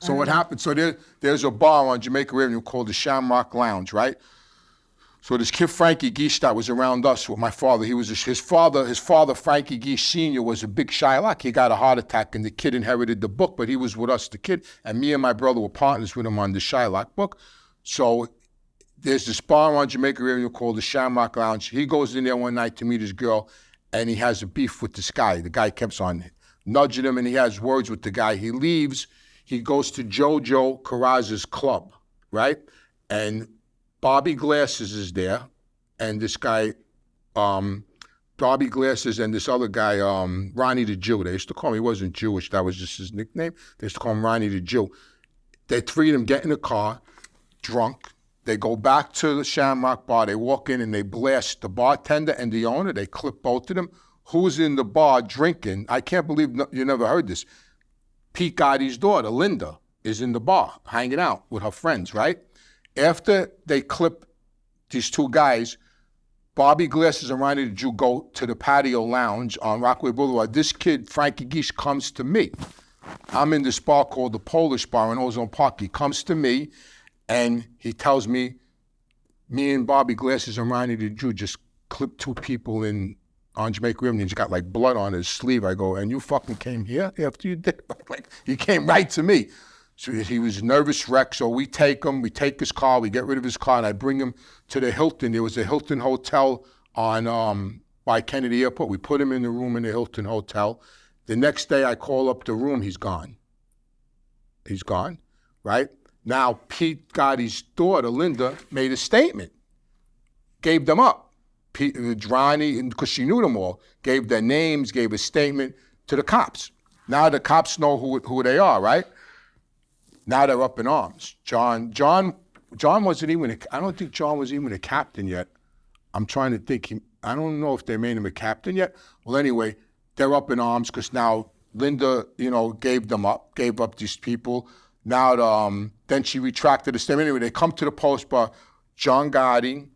So what happened? So there's a bar on Jamaica Avenue called the Shamrock Lounge, right? So this kid Frankie Geesh that was around us with my father. He was his father Frankie Geesh Sr. was a big Shylock. He got a heart attack, and the kid inherited the book, but he was with us, the kid, and me and my brother were partners with him on the Shylock book. So there's this bar on Jamaica Avenue called the Shamrock Lounge. He goes in there one night to meet his girl, and he has a beef with this guy. The guy keeps on nudging him, and he has words with the guy. He leaves. He goes to Jojo Carraz's club, right? And Bobby Glasses is there, and this guy, Bobby Glasses and this other guy, Ronnie the Jew. They used to call him, he wasn't Jewish, that was just his nickname. They used to call him Ronnie the Jew. The three of them get in the car, drunk. They go back to the Shamrock bar. They walk in and they blast the bartender and the owner. They clip both of them. Who's in the bar drinking? I can't believe you never heard this. Pete Gotti's daughter, Linda, is in the bar hanging out with her friends, right? After they clip these two guys, Bobby Glasses and Ronnie the Jew go to the patio lounge on Rockaway Boulevard. This kid, Frankie Geesh, comes to me. I'm in this bar called the Polish Bar in Ozone Park. He comes to me and he tells me, me and Bobby Glasses and Ronnie the Jew just clipped two people on Jamaica Avenue. He's got like blood on his sleeve. I go, and you fucking came here after you did? Like, he came right to me. So he was a nervous wreck. So we take him, we take his car, we get rid of his car, and I bring him to the Hilton. There was a Hilton Hotel on by Kennedy Airport. We put him in the room in the Hilton Hotel. The next day I call up the room, he's gone. He's gone, right? Now Pete Gotti's daughter, Linda, made a statement, gave them up. Ronnie, because she knew them all, gave their names, gave a statement to the cops. Now the cops know who they are, right? Now they're up in arms. John wasn't even, I don't think John was even a captain yet. I'm trying to think, I don't know if they made him a captain yet. Well, anyway, they're up in arms because now Linda, gave up these people. Now, then she retracted the statement. Anyway, they come to the post bar, John Gotti.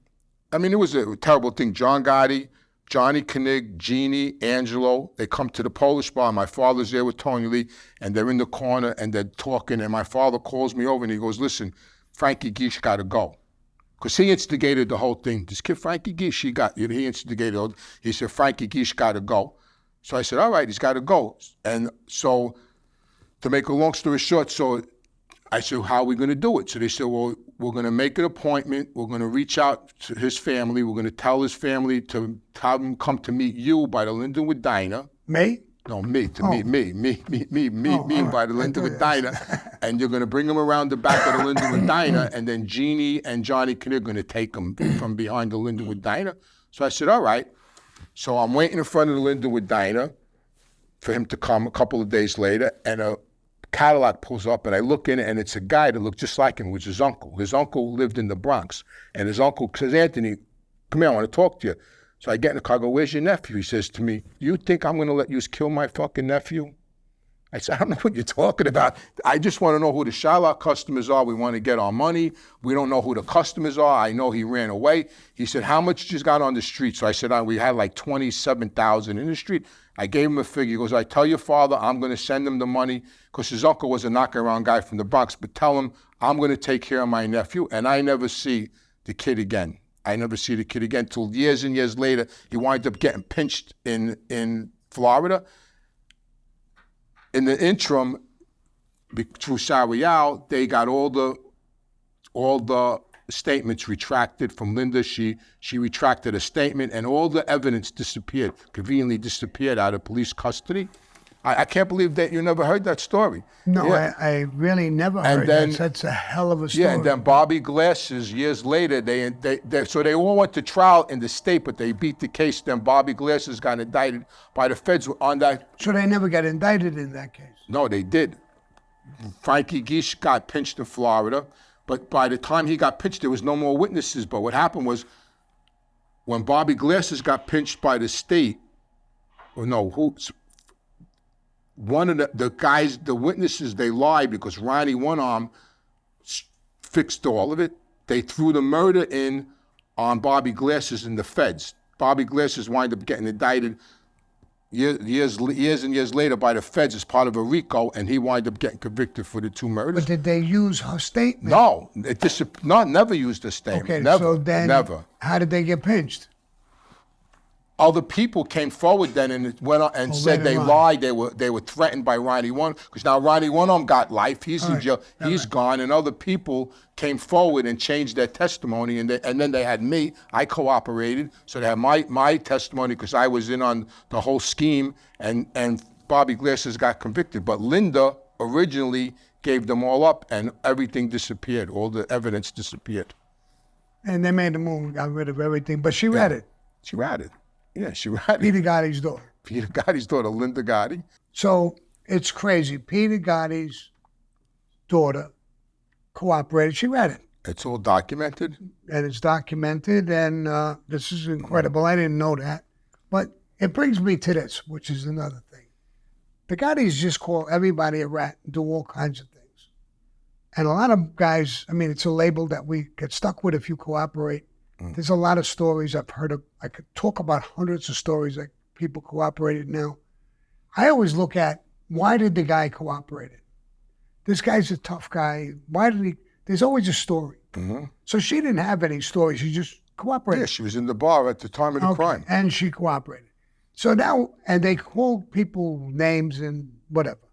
I mean, it was a terrible thing. John Gotti, Johnny Koenig, Jeannie, Angelo, they come to the Polish bar. My father's there with Tony Lee, and they're in the corner, and they're talking, and my father calls me over, and he goes, listen, Frankie Geesh got to go. Because he instigated the whole thing. This kid, Frankie Geesh, he instigated it. He said, Frankie Geesh got to go. So I said, all right, he's got to go. And so, to make a long story short, so I said, how are we going to do it? So they said, well, we're going to make an appointment. We're going to reach out to his family. We're going to tell his family to have him come to meet you by the Lindenwood Diner. Me? No, me, to meet me by the Lindenwood Diner. And you're going to bring him around the back of the Lindenwood Diner, and then Jeannie and Johnny Koenig are going to take him from behind the Lindenwood Diner. So I said, all right. So I'm waiting in front of the Lindenwood Diner for him to come a couple of days later, and a Cadillac pulls up, and I look in, and it's a guy that looked just like him, which is his uncle. His uncle lived in the Bronx, and his uncle says, Anthony, come here, I want to talk to you. So I get in the car, I go, where's your nephew? He says to me, you think I'm going to let you kill my fucking nephew? I said, I don't know what you're talking about. I just want to know who the Shylock customers are. We want to get our money. We don't know who the customers are. I know he ran away. He said, how much just got on the street? So I said, we had like 27,000 in the street. I gave him a figure. He goes, I tell your father I'm going to send him the money, because his uncle was a knockaround guy from the Bronx, but tell him I'm going to take care of my nephew. And I never see the kid again. I never see the kid again till years and years later. He wound up getting pinched in Florida. In the interim, through Sarial, they got all the statements retracted from Linda. She retracted a statement, and all the evidence conveniently disappeared out of police custody. I can't believe that you never heard that story. No, yeah. I really never heard that. That's a hell of a story. Yeah, and then Bobby Glasses, years later, so they all went to trial in the state, but they beat the case. Then Bobby Glasses got indicted by the feds on that. So they never got indicted in that case? No, they did. Frankie Geesh got pinched in Florida, but by the time he got pinched, there was no more witnesses. But what happened was, when Bobby Glasses got pinched by the state, one of the guys, the witnesses, they lied because Ronnie One Arm fixed all of it. They threw the murder in on Bobby Glasses and the feds. Bobby Glasses wound up getting indicted years and years later by the feds as part of a RICO, and he wound up getting convicted for the 2 murders. But did they use her statement? No, never used her statement. Okay, never, so then never. How did they get pinched? Other people came forward then and went on and said they lied. They were threatened by Ronnie One, because now Ronnie One got life. He's in jail. He's gone, and other people came forward and changed their testimony, and then they had me. I cooperated, so they had my testimony because I was in on the whole scheme, and Bobby Glasses got convicted. But Linda originally gave them all up, and everything disappeared. All the evidence disappeared. And they made the move, got rid of everything. But she read it. She read it. Yeah, she read it. Peter Gotti's daughter. Peter Gotti's daughter, Linda Gotti. So it's crazy. Peter Gotti's daughter cooperated. She read it. It's all documented. And it's documented, and this is incredible. I didn't know that. But it brings me to this, which is another thing. The Gottis just call everybody a rat and do all kinds of things. And a lot of guys, I mean, it's a label that we get stuck with if you cooperate. There's a lot of stories I've heard of. I could talk about hundreds of stories that people cooperated now. I always look at, why did the guy cooperate? This guy's a tough guy. Why did he? There's always a story. Mm-hmm. So she didn't have any stories. She just cooperated. Yeah, she was in the bar at the time of the crime. And she cooperated. So now, and they called people names and whatever.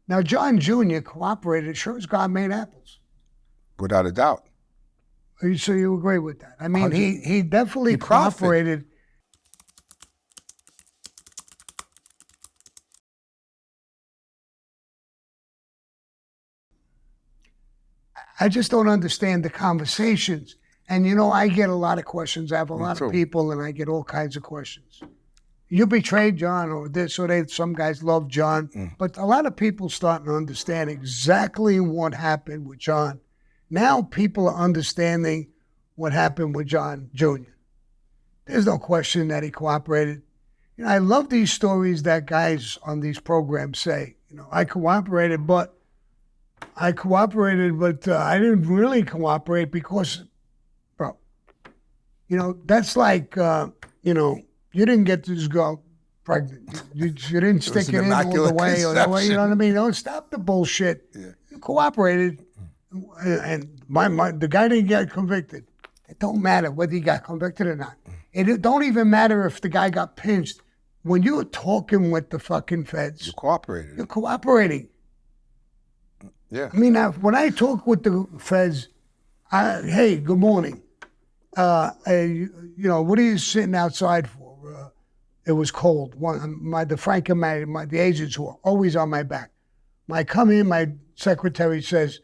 Now, John Jr. cooperated, sure as God made apples. Without a doubt. So you agree with that? I mean, he definitely cooperated. I just don't understand the conversations. And, you know, I get a lot of questions. I have a lot of people, and I get all kinds of questions. You betrayed John, or this, or that. Some guys love John. But a lot of people starting to understand exactly what happened with John. Now people are understanding what happened with John Jr. There's no question that he cooperated. You know, I love these stories that guys on these programs say. You know, I cooperated, but I didn't really cooperate because, bro, you know, that's like, you know, you didn't get this girl pregnant. You didn't stick it in all the way, or the way, you know what I mean? Don't stop the bullshit. Yeah. You cooperated, and the guy didn't get convicted. It don't matter whether he got convicted or not. It don't even matter if the guy got pinched. When you're talking with the fucking feds, you cooperated. You're cooperating. Yeah. I mean, when I talk with the feds, hey, good morning. You know, what are you sitting outside for? It was cold. The Frank and Matty, the agents who are always on my back. When I come in, my secretary says,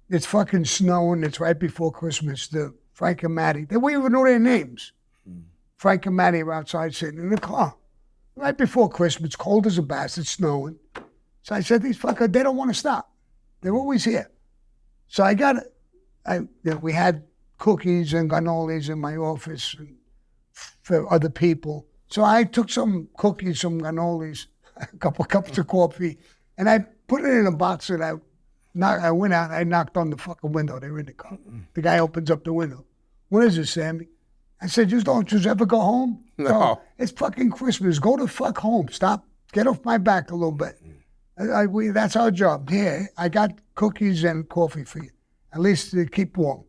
it's fucking snowing. It's right before Christmas. The Frank and Matty, they won't even know their names. Frank and Matty are outside sitting in the car. Right before Christmas, cold as a bastard, snowing. So I said, these fuckers, they don't want to stop. They're always here. So we had cookies and cannolis in my office for other people. So I took some cookies, some cannolis, a couple cups of coffee, and I put it in a box, and I went out and I knocked on the fucking window. They were in the car. The guy opens up the window. What is this, Sammy? I said, don't you ever go home? No. It's fucking Christmas. Go the fuck home. Stop. Get off my back a little bit. That's our job. Here, I got cookies and coffee for you. At least to keep warm.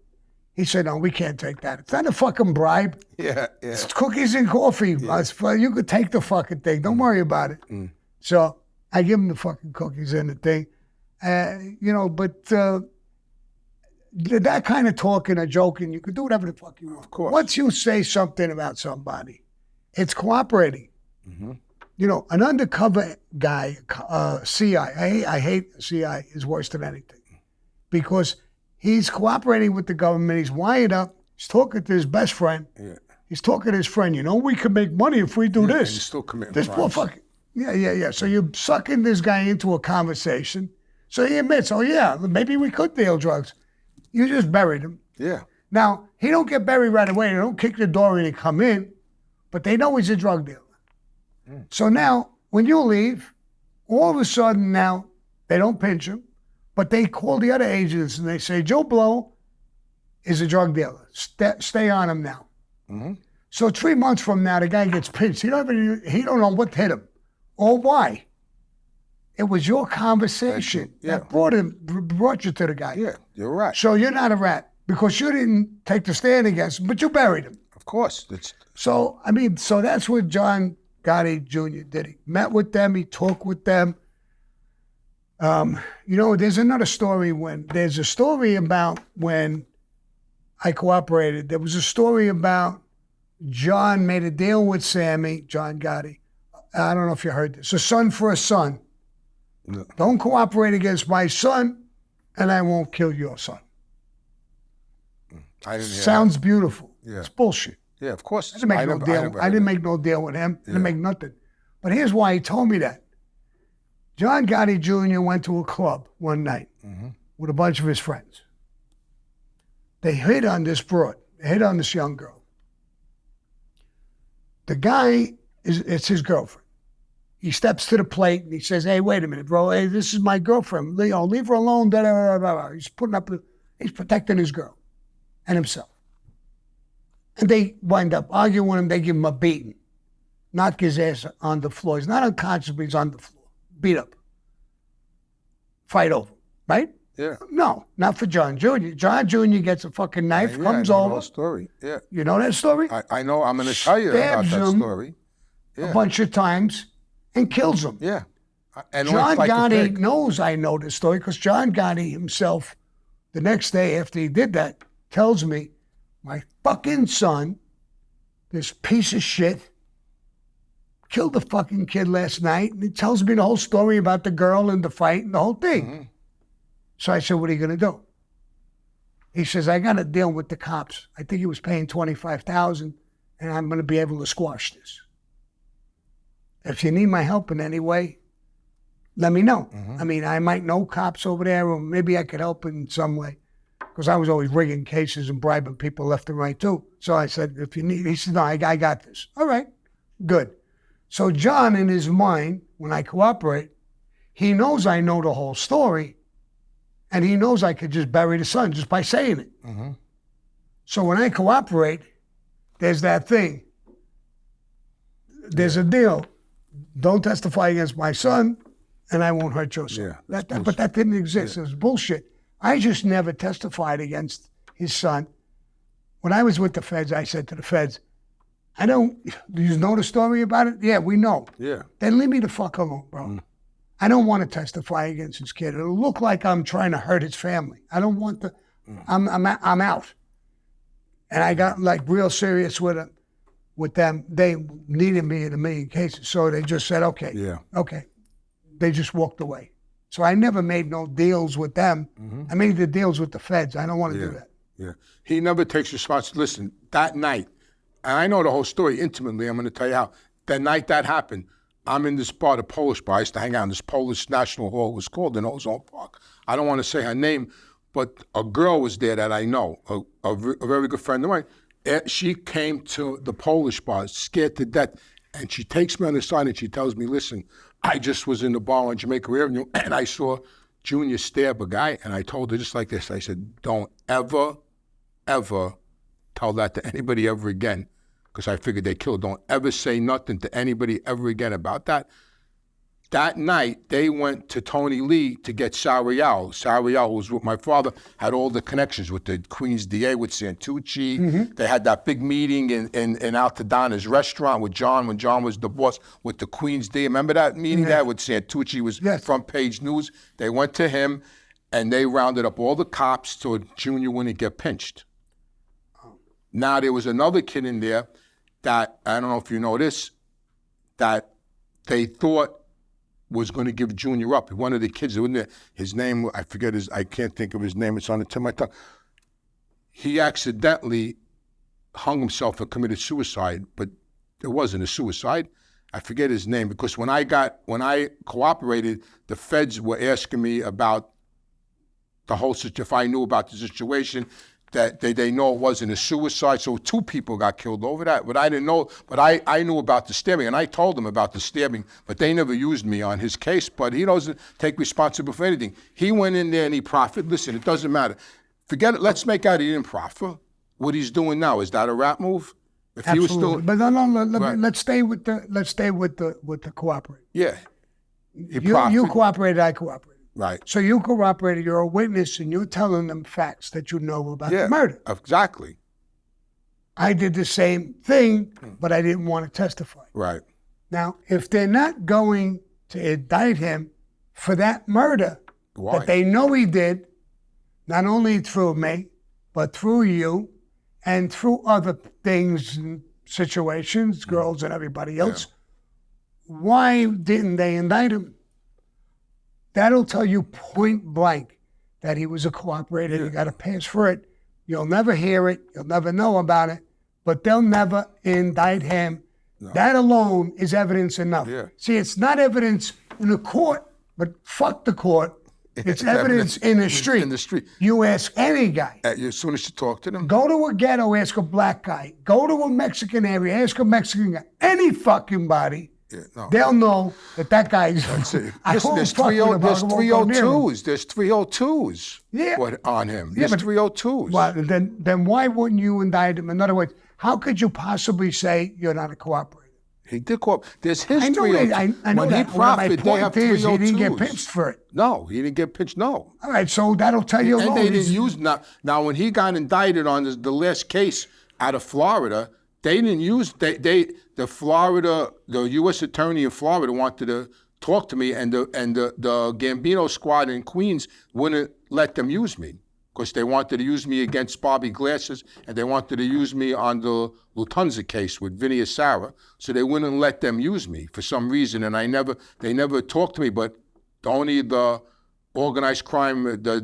He said, no, we can't take that. It's not a fucking bribe. Yeah. It's cookies and coffee. Yeah. You could take the fucking thing. Don't worry about it. So I give him the fucking cookies and the thing. You know, but that kind of talking or joking, you could do whatever the fuck you want. Of course. Once you say something about somebody, it's cooperating. Mm-hmm. You know, an undercover guy, CI, I hate CI, is worse than anything. Because he's cooperating with the government, he's wired up, he's talking to his best friend, he's talking to his friend, you know, we can make money if we do this. And he's still committing this crimes. Poor fucking, yeah. So you're sucking this guy into a conversation, so he admits, oh yeah, maybe we could deal drugs. You just buried him. Yeah. Now, he don't get buried right away, they don't kick the door in and come in, but they know he's a drug dealer. So now, when you leave, all of a sudden now, they don't pinch him, but they call the other agents and they say, Joe Blow is a drug dealer. Stay on him now. Mm-hmm. So 3 months from now, the guy gets pinched. He don't know what hit him. or why. It was your conversation that brought you to the guy. Yeah, you're right. So you're not a rat because you didn't take the stand against him, but you buried him. Of course. So that's what John Gotti Jr. did. He met with them. He talked with them. There's another story there's a story about when I cooperated. There was a story about John made a deal with Sammy, John Gotti. I don't know if you heard this. A son for a son. No. Don't cooperate against my son, and I won't kill your son. I didn't hear Sounds beautiful. Yeah. It's bullshit. Yeah, of course. I didn't make no deal. I didn't make no deal with him. I didn't make nothing. But here's why he told me that. John Gotti Jr. went to a club one night with a bunch of his friends. They hit on this broad. They hit on this young girl. The guy, it's his girlfriend. He steps to the plate and he says, "Hey, wait a minute, bro. Hey, this is my girlfriend. Leave her alone." Blah, blah, blah, blah. He's protecting his girl and himself. And they wind up arguing with him. They give him a beating. Knock his ass on the floor. He's not unconscious, but he's on the floor. Beat up. Fight over. Right? Yeah. No, not for John Jr. John Jr. gets a fucking knife, comes I know over. the whole story. Yeah. You know that story? I know. I'm going to tell you about that Stabs him story. Yeah. a bunch of times and kills him. Yeah. And John Gotti knows I know this story because John Gotti himself, the next day after he did that, tells me, my fucking son, this piece of shit, killed the fucking kid last night. And he tells me the whole story about the girl and the fight and the whole thing. So I said, what are you going to do? He says, I got to deal with the cops. I think he was paying $25,000 and I'm going to be able to squash this. If you need my help in any way, let me know. I mean, I might know cops over there, or maybe I could help in some way. Because I was always rigging cases and bribing people left and right too. So I said, if you need, he said, no, I got this. All right, good. So John, in his mind, when I cooperate, he knows I know the whole story, and he knows I could just bury the son just by saying it. So when I cooperate, there's that thing. There's a deal. Don't testify against my son, and I won't hurt your son. But that didn't exist. It was bullshit. I just never testified against his son. When I was with the feds, I said to the feds, do you know the story about it? Yeah, we know. Yeah. Then leave me the fuck alone, bro. I don't want to testify against his kid. It'll look like I'm trying to hurt his family. I don't want to, I'm out. And I got like real serious with them. They needed me in a million cases. So they just said, okay. They just walked away. So I never made no deals with them. I made the deals with the feds. I don't want to do that. Yeah. He never takes responsibility. Listen, that night, and I know the whole story intimately. I'm going to tell you how. That night that happened, I'm in this bar, the Polish bar. I used to hang out in this Polish National Hall. It was called in Ozone Park. I don't want to say her name, but a girl was there that I know, a very good friend of mine. She came to the Polish bar, scared to death, and she takes me on the side and she tells me, listen, I just was in the bar on Jamaica Avenue and I saw Junior stab a guy, and I told her just like this. I said, don't ever, ever tell that to anybody ever again, because I figured they killed. Don't ever say nothing to anybody ever again about that. That night, they went to Tony Lee to get Sariel. Sariel was with my father, had all the connections with the Queen's DA, with Santucci. They had that big meeting in Altadana's restaurant with John, when John was the boss, with the Queen's DA. Remember that meeting there with Santucci? Was front page news. They went to him, and they rounded up all the cops so Junior wouldn't get pinched. Now, there was another kid in there that, I don't know if you know this, that they thought was going to give Junior up. One of the kids, his name, I can't think of his name, it's on the tip of my tongue. He accidentally hung himself and committed suicide, but it wasn't a suicide. I forget his name, because when I cooperated, the feds were asking me about the whole situation, if I knew about the situation, that they know it wasn't a suicide. So 2 people got killed over that, but I didn't know. But I knew about the stabbing, and I told them about the stabbing, but they never used me on his case. But he doesn't take responsibility for anything. He went in there and he profited. Listen, it doesn't matter. Forget it. Let's make out he didn't profit. What he's doing now, is that a rap move? If he was still, But no, Right. let's stay with the cooperator. yeah, he You profited. cooperated, I cooperated. Right. So you cooperated, you're a witness, and you're telling them facts that you know about Yeah. the murder. Exactly. I did the same thing, but I didn't want to testify. Right. Now, if they're not going to indict him for that murder Why? that they know he did, not only through me, but through you, and through other things and situations, girls and everybody else, why didn't they indict him? That'll tell you point blank that he was a cooperator. You got to pass for it. You'll never hear it. You'll never know about it. But they'll never indict him. No. That alone is evidence enough. Yeah. See, it's not evidence in a court, but fuck the court. It's evidence in the street. In the street. You ask any guy. As soon as you talk to them. Go to a ghetto, ask a black guy. Go to a Mexican area, ask a Mexican guy. Any fucking body. Yeah, no. They'll know that guy's. Listen, there's 302s. There's 302s. Yeah. On him. There's 302s. Well, then why wouldn't you indict him? In other words, how could you possibly say you're not a cooperator? He did cooperate. There's his 302s. I know when that. he profited, they have 302s. He didn't get pinched for it. No, he didn't get pinched. No. All right, so that'll tell you. And they didn't use now. When he got indicted on the last case out of Florida, they didn't use the U.S. attorney in Florida wanted to talk to me, and the Gambino squad in Queens wouldn't let them use me because they wanted to use me against Bobby Glasses, and they wanted to use me on the Lufthansa case with Vinny Asara, so they wouldn't let them use me for some reason, and they never talked to me, but only the organized crime, the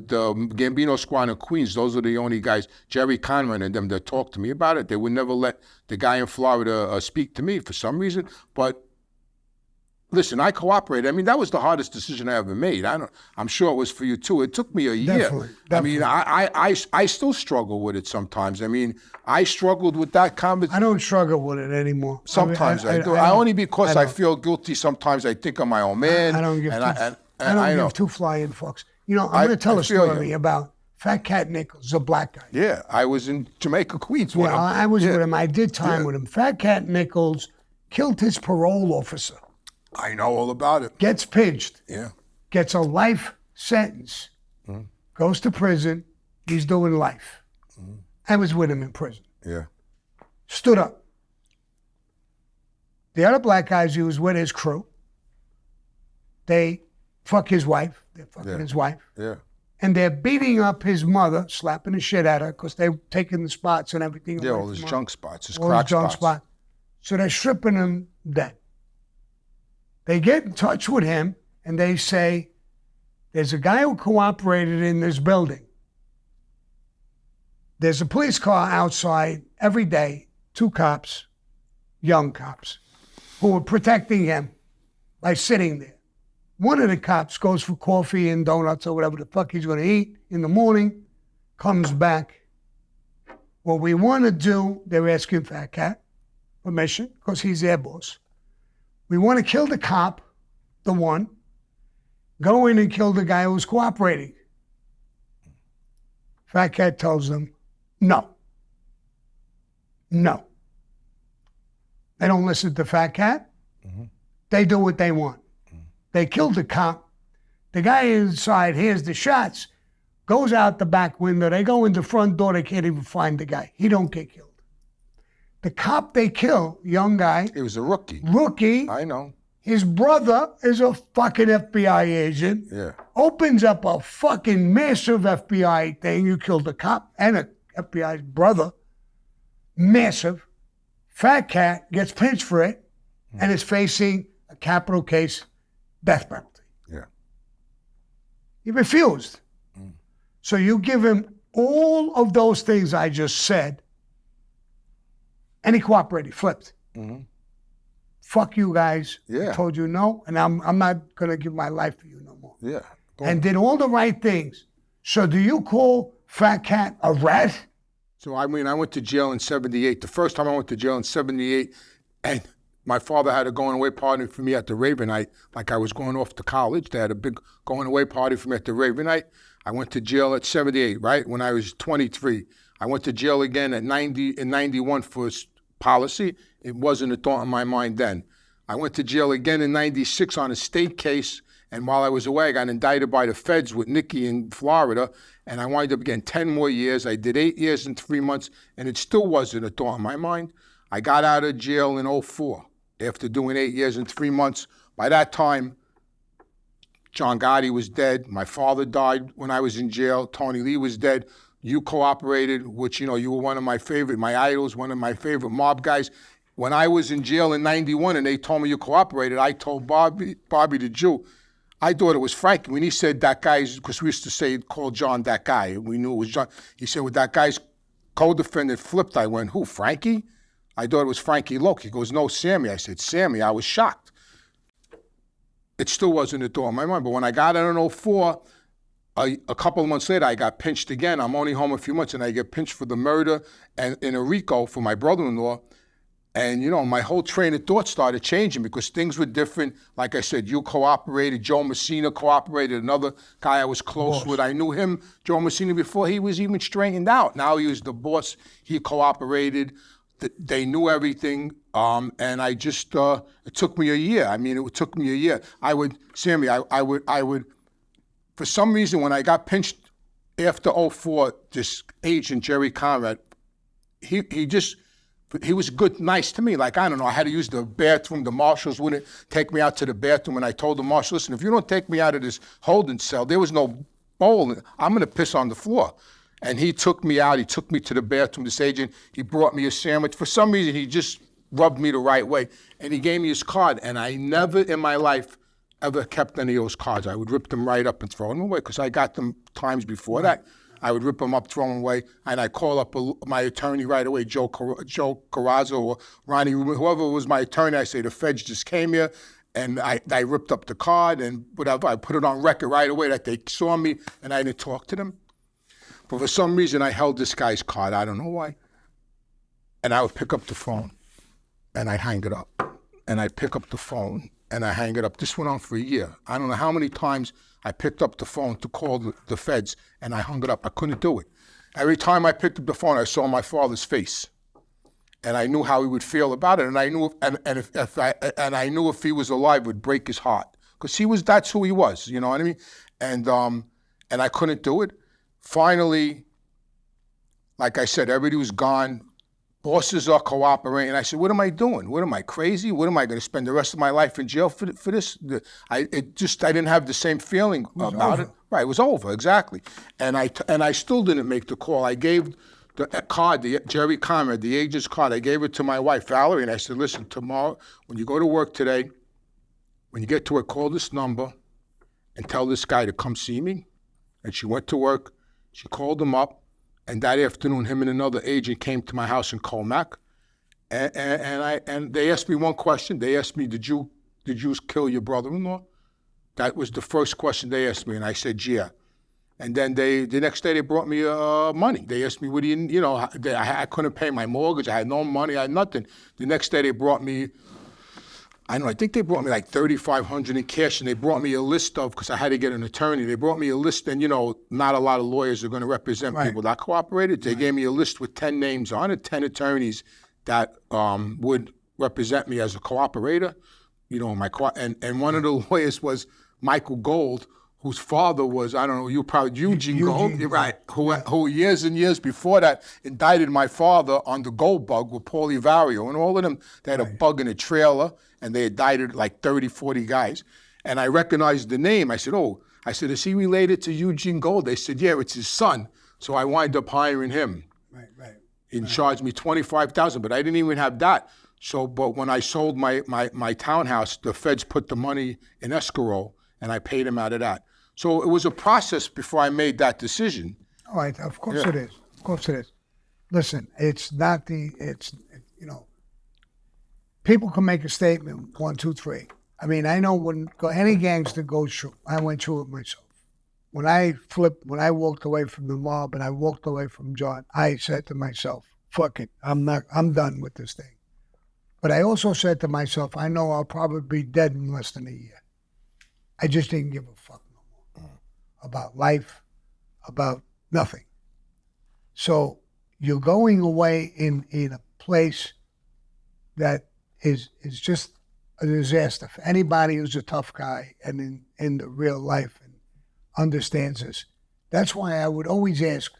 Gambino squad in Queens, those are the only guys, Jerry Conran and them, that talked to me about it. They would never let the guy in Florida speak to me for some reason. But listen, I cooperated. I mean, that was the hardest decision I ever made. I'm sure it was for you too. It took me a year. Definitely. I mean, I still struggle with it sometimes. I mean, I struggled with that conversation. I don't struggle with it anymore. Sometimes I do. Only because I feel guilty. Sometimes I think I'm my own man. I don't give two flying fucks. You know, I'm going to tell a story about Fat Cat Nichols, a black guy. Yeah, I was in Jamaica, Queens with him. I was with him. I did time with him. Fat Cat Nichols killed his parole officer. I know all about it. Gets pinched. Yeah. Gets a life sentence. Goes to prison. He's doing life. I was with him in prison. Yeah. Stood up. The other black guys he was with, his crew, they fuck his wife. They're fucking his wife. Yeah. And they're beating up his mother, slapping the shit at her because they're taking the spots and everything. Yeah, all his junk spots, his all crack his junk spots. So they're stripping him dead. They get in touch with him and they say, there's a guy who cooperated in this building. There's a police car outside every day, 2 cops, young cops, who are protecting him by sitting there. One of the cops goes for coffee and donuts or whatever the fuck he's going to eat in the morning, comes back. What we want to do, they're asking Fat Cat permission because he's their boss. We want to kill the cop, the one, go in and kill the guy who's cooperating. Fat Cat tells them, no. No. They don't listen to Fat Cat. They do what they want. They killed the cop. The guy inside hears the shots, goes out the back window. They go in the front door. They can't even find the guy. He don't get killed. The cop they kill, young guy. He was a rookie. Rookie. I know. His brother is a fucking FBI agent. Yeah. Opens up a fucking massive FBI thing. You killed a cop and a FBI's brother. Massive. Fat Cat gets pinched for it and is facing a capital case death penalty. Yeah. He refused. So you give him all of those things I just said, and he cooperated, flipped. Fuck you guys. Yeah. I told you no, and I'm not going to give my life for you no more. Yeah. And did all the right things. So do you call Fat Cat a rat? So, I mean, I went to jail in 78. The first time I went to jail in 78, and my father had a going-away party for me at the Ravenite, like I was going off to college. They had a big going-away party for me at the Ravenite. I went to jail at 78, right, when I was 23. I went to jail again at 91 for policy. It wasn't a thought in my mind then. I went to jail again in 96 on a state case, and while I was away, I got indicted by the feds with Nicky in Florida, and I wound up getting 10 more years. I did 8 years and 3 months, and it still wasn't a thought in my mind. I got out of jail in 04 after doing 8 years and 3 months. By that time, John Gotti was dead. My father died when I was in jail. Tony Lee was dead. You cooperated, which, you were one of my idols, one of my favorite mob guys. When I was in jail in 91 and they told me you cooperated, I told Bobby the Jew, I thought it was Frankie. When he said that guy's, because we used to say, call John that guy, we knew it was John. He said, well, that guy's co-defendant flipped. I went, who, Frankie? I thought it was Frankie Loke. He goes, no, Sammy. I said, Sammy. I was shocked. It still wasn't a thought in my mind. But when I got out in 04, a couple of months later, I got pinched again. I'm only home a few months, and I get pinched for the murder and in a RICO for my brother-in-law. And, my whole train of thought started changing because things were different. Like I said, you cooperated. Joe Messina cooperated, another guy I was close with. I knew him, Joe Messina, before he was even straightened out. Now he was the boss. He cooperated. They knew everything. And I just, it took me a year. It took me a year. Sammy, I would, for some reason, when I got pinched after 04, this agent, Jerry Conrad, he was good, nice to me. Like, I don't know, I had to use the bathroom. The marshals wouldn't take me out to the bathroom. And I told the marshal, listen, if you don't take me out of this holding cell, there was no bowl. I'm going to piss on the floor. And he took me out. He took me to the bathroom, this agent. He brought me a sandwich. For some reason, he just rubbed me the right way. And he gave me his card. And I never in my life ever kept any of those cards. I would rip them right up and throw them away because I got them times before that. I would rip them up, throw them away, and I'd call up my attorney right away, Joe Carrazzo or Ronnie Rubin, whoever was my attorney. I say, the feds just came here, and I ripped up the card and whatever. I put it on record right away that they saw me, and I didn't talk to them. But for some reason, I held this guy's card. I don't know why. And I would pick up the phone, and I'd hang it up. And I'd pick up the phone, and I hang it up. This went on for a year. I don't know how many times I picked up the phone to call the feds, and I hung it up. I couldn't do it. Every time I picked up the phone, I saw my father's face, and I knew how he would feel about it. And I knew, I knew if he was alive, it would break his heart, because that's who he was. You know what I mean? And I couldn't do it. Finally, like I said, everybody was gone. Bosses are cooperating. I said, what am I doing? What am I, crazy? What am I going to spend the rest of my life in jail for this? I didn't have the same feeling about it. Right, it was over, exactly. And I still didn't make the call. I gave the card, the Jerry Conrad, the agent's card, I gave it to my wife, Valerie, and I said, listen, tomorrow, when you go to work today, when you get to work, call this number and tell this guy to come see me. And she went to work. She called him up. And that afternoon, him and another agent came to my house in Colmac, and they asked me one question. They asked me, did you kill your brother-in-law? That was the first question they asked me, and I said, yeah. And then the next day they brought me money. They asked me, what do you, I couldn't pay my mortgage. I had no money. I had nothing. The next day they brought me, I think they brought me like $3,500 in cash, and they brought me a list of, because I had to get an attorney, they brought me a list, and not a lot of lawyers are going to represent people that cooperated. They gave me a list with 10 names on it, 10 attorneys that would represent me as a cooperator. And one of the lawyers was Michael Gold, whose father was, I don't know, Eugene Gold, right, who years and years before that indicted my father on the gold bug with Paulie Vario, and all of them, they had a bug in a trailer, and they indicted like 30, 40 guys. And I recognized the name. I said, is he related to Eugene Gold? They said, yeah, it's his son. So I wind up hiring him. Right. He charged me $25,000, but I didn't even have that. But when I sold my townhouse, the feds put the money in escrow, and I paid him out of that. So it was a process before I made that decision. All right, of course it is. Of course it is. Listen, it's not people can make a statement, 1, 2, 3. I mean, I know when any gangster goes through, I went through it myself. When I walked away from the mob and I walked away from John, I said to myself, fuck it, I'm done with this thing. But I also said to myself, I know I'll probably be dead in less than a year. I just didn't give a fuck no more about life, about nothing. So you're going away in a place that is just a disaster for anybody who's a tough guy and in the real life and understands this. That's why I would always ask,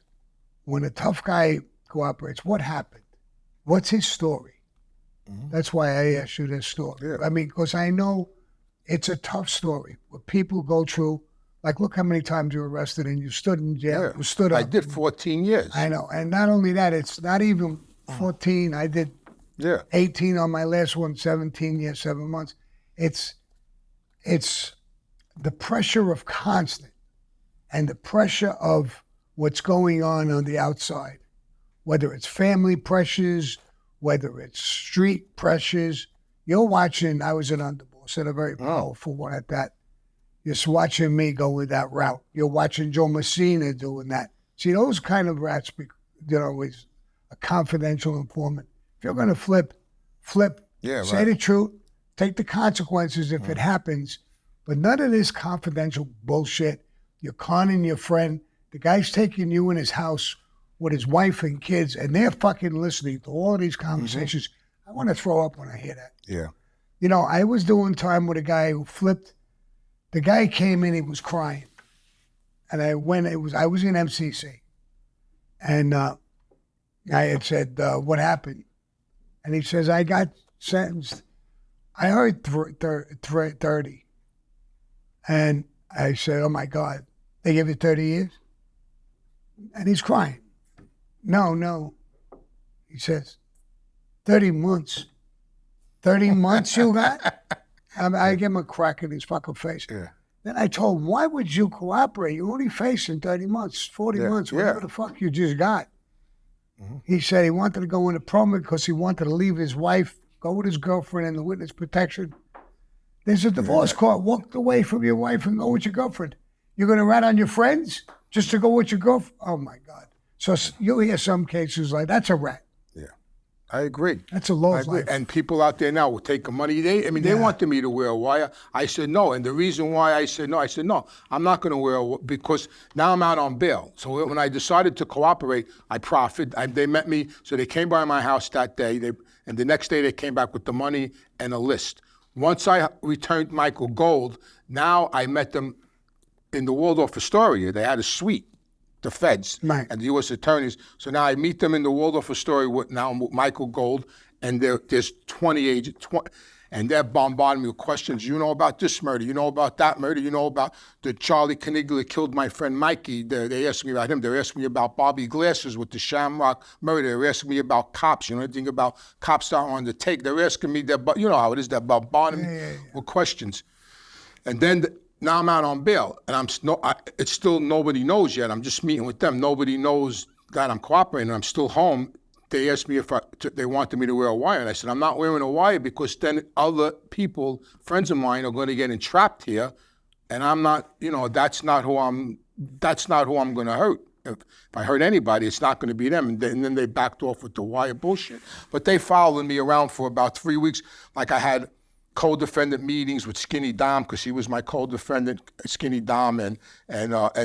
when a tough guy cooperates, what happened? What's his story? That's why I asked you this story. Yeah. I mean, because I know it's a tough story. What people go through, like, look how many times you were arrested and you stood in jail. Yeah. You stood up. I did 14 years. I know. And not only that, it's not even 14. I did 18 on my last one, 17 years, 7 months. It's the pressure of constant and the pressure of what's going on the outside, whether it's family pressures, whether it's street pressures. You're watching, I was an underboss and a very powerful one at that. You're watching me go with that route. You're watching Joe Messina doing that. See, those kind of rats, is a confidential informant. If you're going to flip, say the truth, take the consequences if it happens, but none of this confidential bullshit. You're conning your friend. The guy's taking you in his house with his wife and kids, and they're fucking listening to all of these conversations. I want to throw up when I hear that. Yeah. You know, I was doing time with a guy who flipped. The guy came in, he was crying. And I was in MCC. And I had said, what happened? And he says, I got sentenced. I heard 30. And I said, oh my God, they give you 30 years? And he's crying. No. He says, 30 months. 30 months you got? I give him a crack in his fucking face. Yeah. Then I told him, why would you cooperate? You're only facing 30 months, 40 months, whatever the fuck you just got. He said he wanted to go into promo because he wanted to leave his wife, go with his girlfriend in the witness protection. There's a divorce court. Walk away from your wife and go with your girlfriend. You're going to rat on your friends just to go with your girlfriend? Oh, my God. So you'll hear some cases like, that's a rat. I agree. That's a low life. And people out there now will take the money. They wanted me to wear a wire. I said no. And the reason why I said no, I'm not going to wear a wire because now I'm out on bail. So when I decided to cooperate, I profited. They met me. So they came by my house that day. And the next day they came back with the money and a list. Once I returned Michael Gold, now I met them in the Waldorf Astoria. They had a suite. The feds and the U.S. attorneys. So now I meet them in the Waldorf Astoria with Michael Gold, and there's 20 agents, and they're bombarding me with questions. You know about this murder? You know about that murder? You know about the Charlie Caniglia killed my friend Mikey? They asked me about him. They're asking me about Bobby Glasses with the Shamrock murder. They're asking me about cops. You know anything about cops that are on the take? They're asking me that, you know how it is. They're bombarding me with questions, and then. Now I'm out on bail, and it's still nobody knows yet. I'm just meeting with them. Nobody knows that I'm cooperating. I'm still home. They asked me if they wanted me to wear a wire, and I said I'm not wearing a wire because then other people, friends of mine, are going to get entrapped here, and I'm not. You know, that's not who I'm going to hurt. If I hurt anybody, it's not going to be them. And then they backed off with the wire bullshit. But they followed me around for about 3 weeks. Like I had co-defendant meetings with Skinny Dom because he was my co-defendant, Skinny Dom, and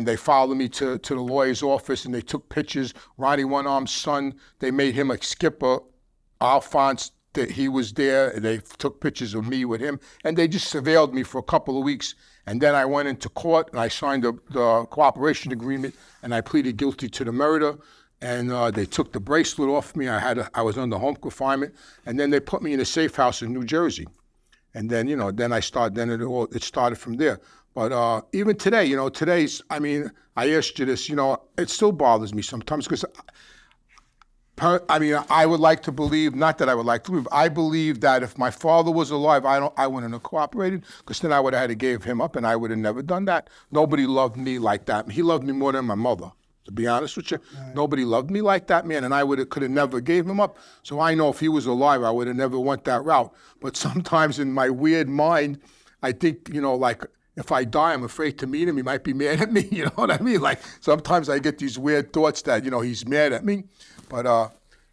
they followed me to the lawyer's office and they took pictures. Ronnie One Arm's son, they made him a skipper. Alphonse, he was there. They took pictures of me with him, and they just surveilled me for a couple of weeks. And then I went into court and I signed the cooperation agreement and I pleaded guilty to the murder. And they took the bracelet off me. I was under home confinement, and then they put me in a safe house in New Jersey. And then, it started from there. But even today, I asked you this, it still bothers me sometimes because, I would like to believe, not that I would like to believe, I believe that if my father was alive, I wouldn't have cooperated because then I would have had to give him up and I would have never done that. Nobody loved me like that. He loved me more than my mother. To be honest with you, nobody loved me like that, man, and I could have never gave him up. So I know if he was alive, I would have never went that route. But sometimes in my weird mind, I think, like if I die, I'm afraid to meet him. He might be mad at me. You know what I mean? Like sometimes I get these weird thoughts that he's mad at me. But I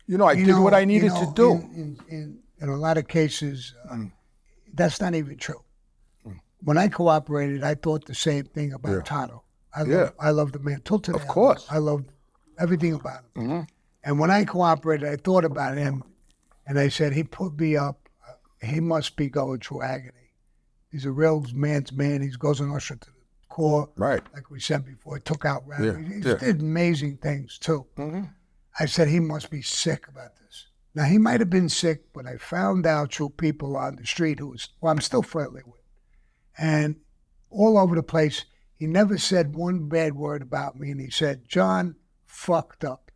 did what I needed to do. In a lot of cases, that's not even true. When I cooperated, I thought the same thing about Tato. I love the man till today. Of course. I love everything about him. And when I cooperated, I thought about him And I said, he put me up. He must be going through agony. He's a real man's man. He goes and usher to the core, Right. like we said before. He took out rappers. Yeah, He yeah. did amazing things, too. Mm-hmm. I said, he must be sick about this. Now, he might have been sick, but I found out through people on the street who I'm still friendly with. And all over the place, he never said one bad word about me. And he said, John fucked up.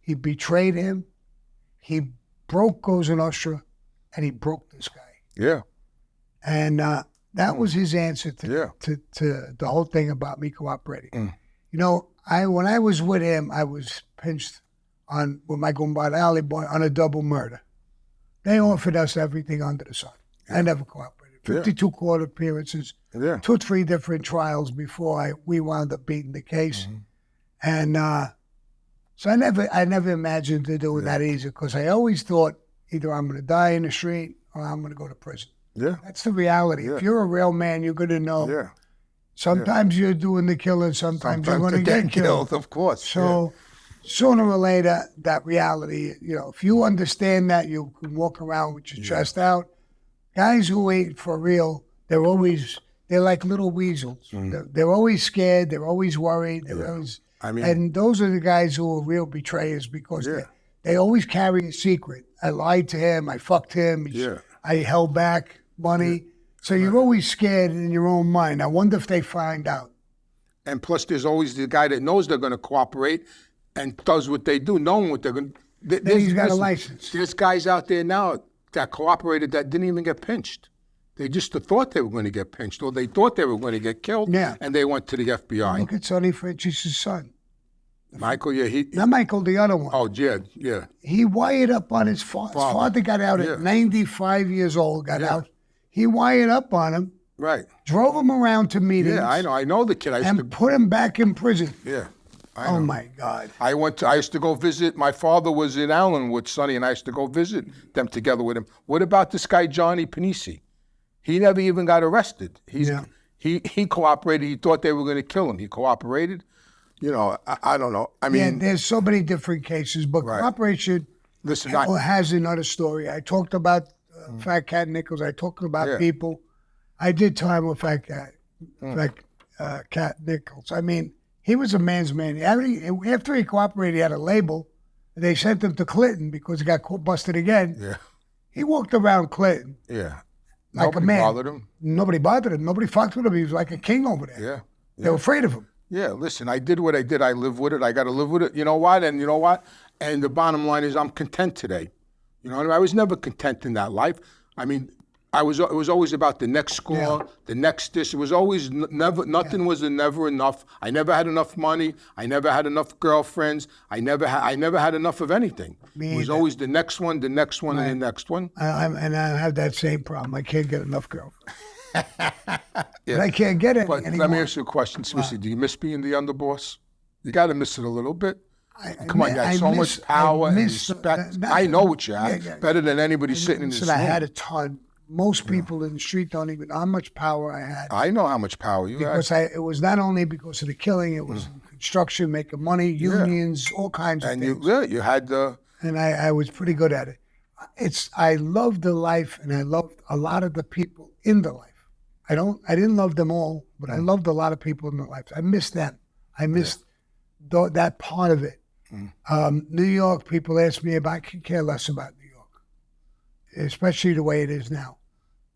He betrayed him. He broke Goes and Usher, and he broke this guy. Yeah. And that was his answer to the whole thing about me cooperating. Mm. You know, when I was with him, I was pinched with my Gambino alley boy on a double murder. They offered us everything under the sun. I never cooperated. 52 court appearances, 2 or 3 different trials before we wound up beating the case. Mm-hmm. And so I never imagined to do it that easy, because I always thought either I'm going to die in the street or I'm going to go to prison. Yeah. That's the reality. Yeah. If you're a real man, you're going to know. Yeah. Sometimes you're doing the killing, sometimes you're going to get killed. Of course. So sooner or later, that reality, you know, if you understand that, you can walk around with your chest out. Guys who ain't for real, they're like little weasels. They're always scared. They're always worried. They're always, and those are the guys who are real betrayers, because they always carry a secret. I lied to him. I fucked him. I held back money. So you're always scared in your own mind. I wonder if they find out. And plus, there's always the guy that knows they're going to cooperate and does what they do, knowing what they're going to. Then he's got a license. There's guys out there now that cooperated that didn't even get pinched. They just thought they were going to get pinched, or they thought they were going to get killed, and they went to the FBI. Look at Sonny Francis' son. Michael, Not Michael, the other one. Oh, yeah. He wired up on his father. His father got out at 95 years old, out. He wired up on him. Right. Drove him around to meetings. Yeah, I know the kid. And put him back in prison. Yeah. Oh, my God. I used to go visit, my father was in Allen with Sonny, and I used to go visit them together with him. What about this guy, Johnny Panisi? He never even got arrested. He cooperated. He thought they were going to kill him. He cooperated. You know, I don't know. I mean, there's so many different cases, but cooperation has another story. I talked about Fat Cat Nichols. I talked about people. I did time with Fat Cat Nichols. I mean, he was a man's man. After he cooperated, he had a label. They sent him to Clinton because he got busted again. Yeah. He walked around Clinton. Yeah. Like Nobody a man. bothered him. Nobody bothered him. Nobody fucked with him. He was like a king over there. Yeah. They were afraid of him. Yeah, listen, I did what I did. I live with it. I got to live with it. You know what? And you know what? And the bottom line is I'm content today. You know what I mean? I was never content in that life. I mean, it was always about the next score, the next this. It was always nothing was never enough. I never had enough money. I never had enough girlfriends. I never had enough of anything. It was always the next one, the next one, and the next one. And I have that same problem. I can't get enough girlfriends. But I can't get it anymore. Let me ask you a question, seriously. Do you miss being the underboss? You got to miss it a little bit. Come on, you had so much power and respect. I know what you had, better than anybody sitting in this room. I had a ton. Most people in the street don't even know how much power I had. I know how much power you had. Because it was not only because of the killing, it was construction, making money, unions, all kinds of things. And you had the... And I was pretty good at it. I loved the life, and I loved a lot of the people in the life. I didn't love them all, but I loved a lot of people in the life. I missed them. I missed that part of it. New York, people ask me about, I could care less about New York, especially the way it is now.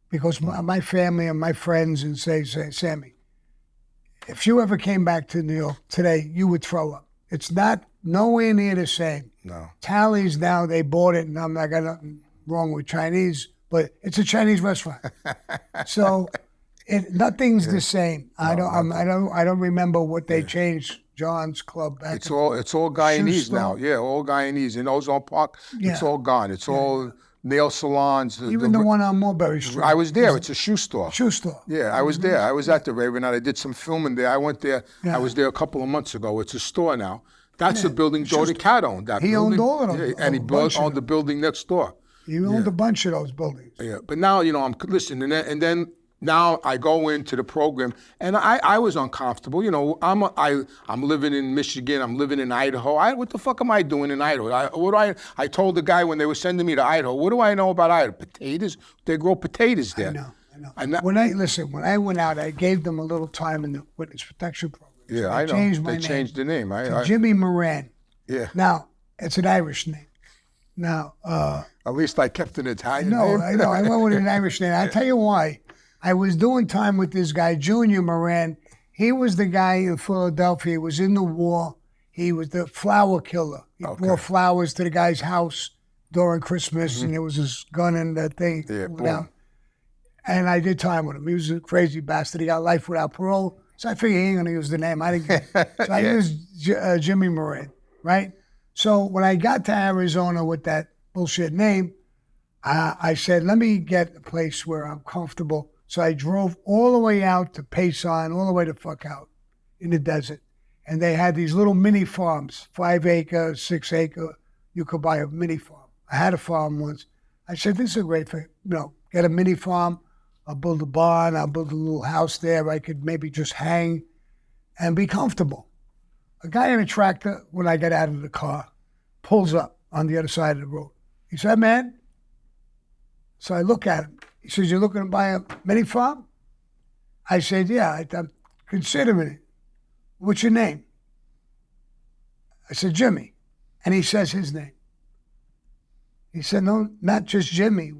Because my family and my friends and say, Sammy, if you ever came back to New York today, you would throw up. It's not nowhere near the same. No. Tally's now, they bought it, and I'm not got nothing wrong with Chinese, but it's a Chinese restaurant. So nothing's the same. I don't remember what they changed John's Club back. It's all Guyanese now. Yeah, all Guyanese in Ozone Park. It's all gone. It's all nail salons. Even the one on Mulberry Street. I was there. It's a shoe store. Shoe store. Yeah, I was there. I was at the Raven Night. I did some filming there. I went there. I was there a couple of months ago. It's a store now. That's the building Gotti Cat owned. That he building. Owned all of them. Yeah, and he owned the building next door. He owned a bunch of those buildings. Yeah, but now I'm listening, and then now I go into the program, and I was uncomfortable. You know, I'm living in Michigan. I'm living in Idaho. What the fuck am I doing in Idaho? I told the guy when they were sending me to Idaho, what do I know about Idaho? Potatoes? They grow potatoes there. I know. When I went out, I gave them a little time in the witness protection program. Yeah, so I know. Changed my they changed the name. To Jimmy Moran. Yeah. Now, it's an Irish name. Now, at least I kept an Italian name. No, I know. I went with an Irish name. I'll tell you why. I was doing time with this guy, Junior Moran. He was the guy in Philadelphia. He was in the war. He was the flower killer. He brought flowers to the guy's house during Christmas, and there was this gun and that thing. Yeah, boom. And I did time with him. He was a crazy bastard. He got life without parole. So I figured he ain't going to use the name. I didn't get it. So I used Jimmy Moran, right? So when I got to Arizona with that bullshit name, I said, let me get a place where I'm comfortable. So I drove all the way out to Payson, all the way to fuck out in the desert. And they had these little mini farms, 5 acre, 6 acre. You could buy a mini farm. I had a farm once. I said, this is a great thing. Get a mini farm. I'll build a barn. I'll build a little house there. I could maybe just hang and be comfortable. A guy in a tractor, when I get out of the car, pulls up on the other side of the road. He said, man. So I look at him. He says, you're looking to buy a mini farm? I said, yeah, I'm considering it. What's your name? I said, Jimmy. And he says his name. He said, no, not just Jimmy.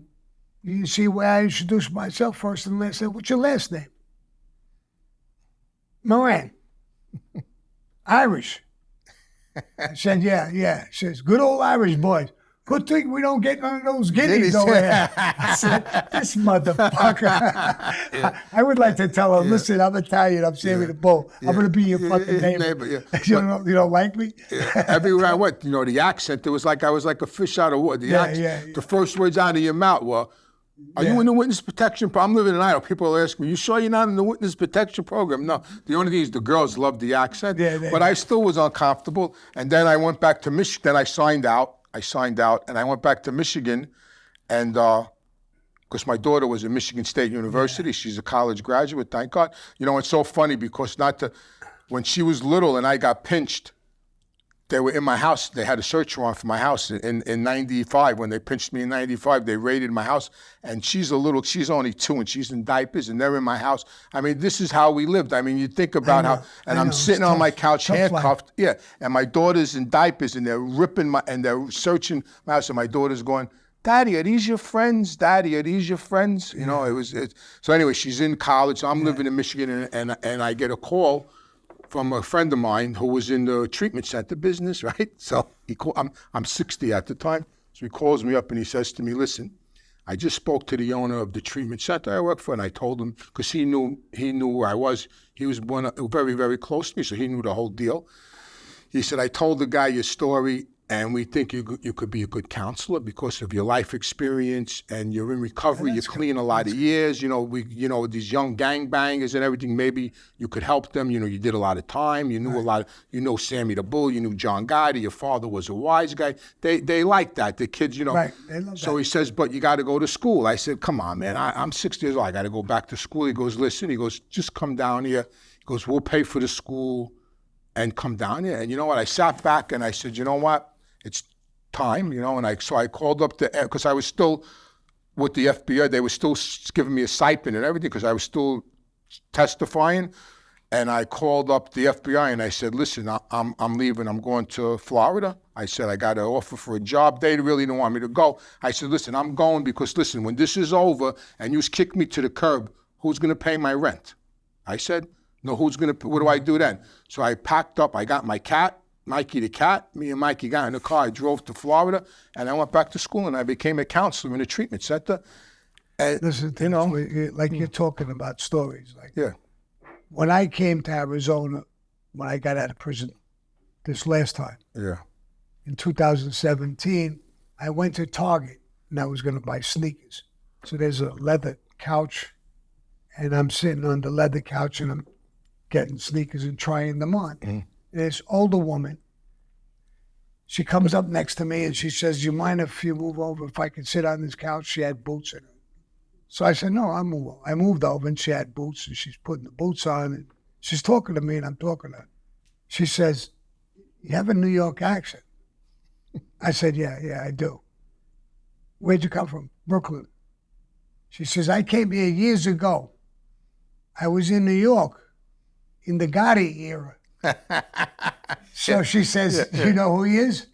You see where I introduced myself first and last. I said, what's your last name? Moran. Irish. I said, yeah. He says, good old Irish boys. Good thing we don't get none of those guineas over here. I said, this motherfucker. I would like to tell him, listen, I'm Italian, I'm Sammy the Bull. I'm going to be your fucking neighbor. You don't like me? Everywhere I went, the accent, it was like I was like a fish out of water. The first words out of your mouth were, are you in the witness protection program? I'm living in Idaho. People are asking me, you sure you're not in the witness protection program? No. The only thing is the girls loved the accent, but I still was uncomfortable. And then I went back to Michigan. Then I signed out, and I went back to Michigan, and because my daughter was at Michigan State University. She's a college graduate, thank God. It's so funny because when she was little and I got pinched, they were in my house. They had a search warrant for my house in 95. When they pinched me in 95, they raided my house. And she's only 2 and she's in diapers and they're in my house. I mean, this is how we lived. I mean, you think about I'm sitting on my couch handcuffed. Yeah, and my daughter's in diapers and they're they're searching my house. And my daughter's going, Daddy, are these your friends? Daddy, are these your friends? So anyway, she's in college. So I'm living in Michigan and I get a call from a friend of mine who was in the treatment center business, right? So I'm 60 at the time. So he calls me up and he says to me, listen, I just spoke to the owner of the treatment center I work for, and I told him, because he knew where I was. He was very, very close to me, so he knew the whole deal. He said, I told the guy your story, and we think you could be a good counselor because of your life experience, and you're in recovery. You're clean a lot of years. These young gangbangers and everything. Maybe you could help them. You did a lot of time. You knew a lot. You know Sammy the Bull. You knew John Gotti. Your father was a wise guy. They like that. The kids, Right. They love so that. he says, but you got to go to school. I said, come on, man. I'm 60 years old. I got to go back to school. He goes, listen. He goes, just come down here. He goes, we'll pay for the school, and come down here. And you know what? I sat back and I said, you know what? It's time, and so I called up because I was still with the FBI. They were still giving me a stipend and everything because I was still testifying. And I called up the FBI and I said, listen, I'm leaving. I'm going to Florida. I said, I got an offer for a job. They really didn't want me to go. I said, listen, I'm going because, listen, when this is over and you kick me to the curb, who's going to pay my rent? I said, no, what do I do then? So I packed up. I got my cat. Mikey the cat, me and Mikey got in the car, I drove to Florida, and I went back to school, and I became a counselor in a treatment center. And, listen, like you're talking about stories. Yeah. When I came to Arizona, when I got out of prison this last time, in 2017, I went to Target, and I was going to buy sneakers. So there's a leather couch, and I'm sitting on the leather couch, and I'm getting sneakers and trying them on. Mm-hmm. This older woman, she comes up next to me and she says, you mind if you move over, if I can sit on this couch? She had boots in her So I said, no, I moved over, and she had boots, and she's putting the boots on, and she's talking to me, and I'm talking to her. She says, you have a New York accent. I said, yeah, I do. Where'd you come from? Brooklyn. She says, I came here years ago. I was in New York in the Gotti era. So she says, you know who he is?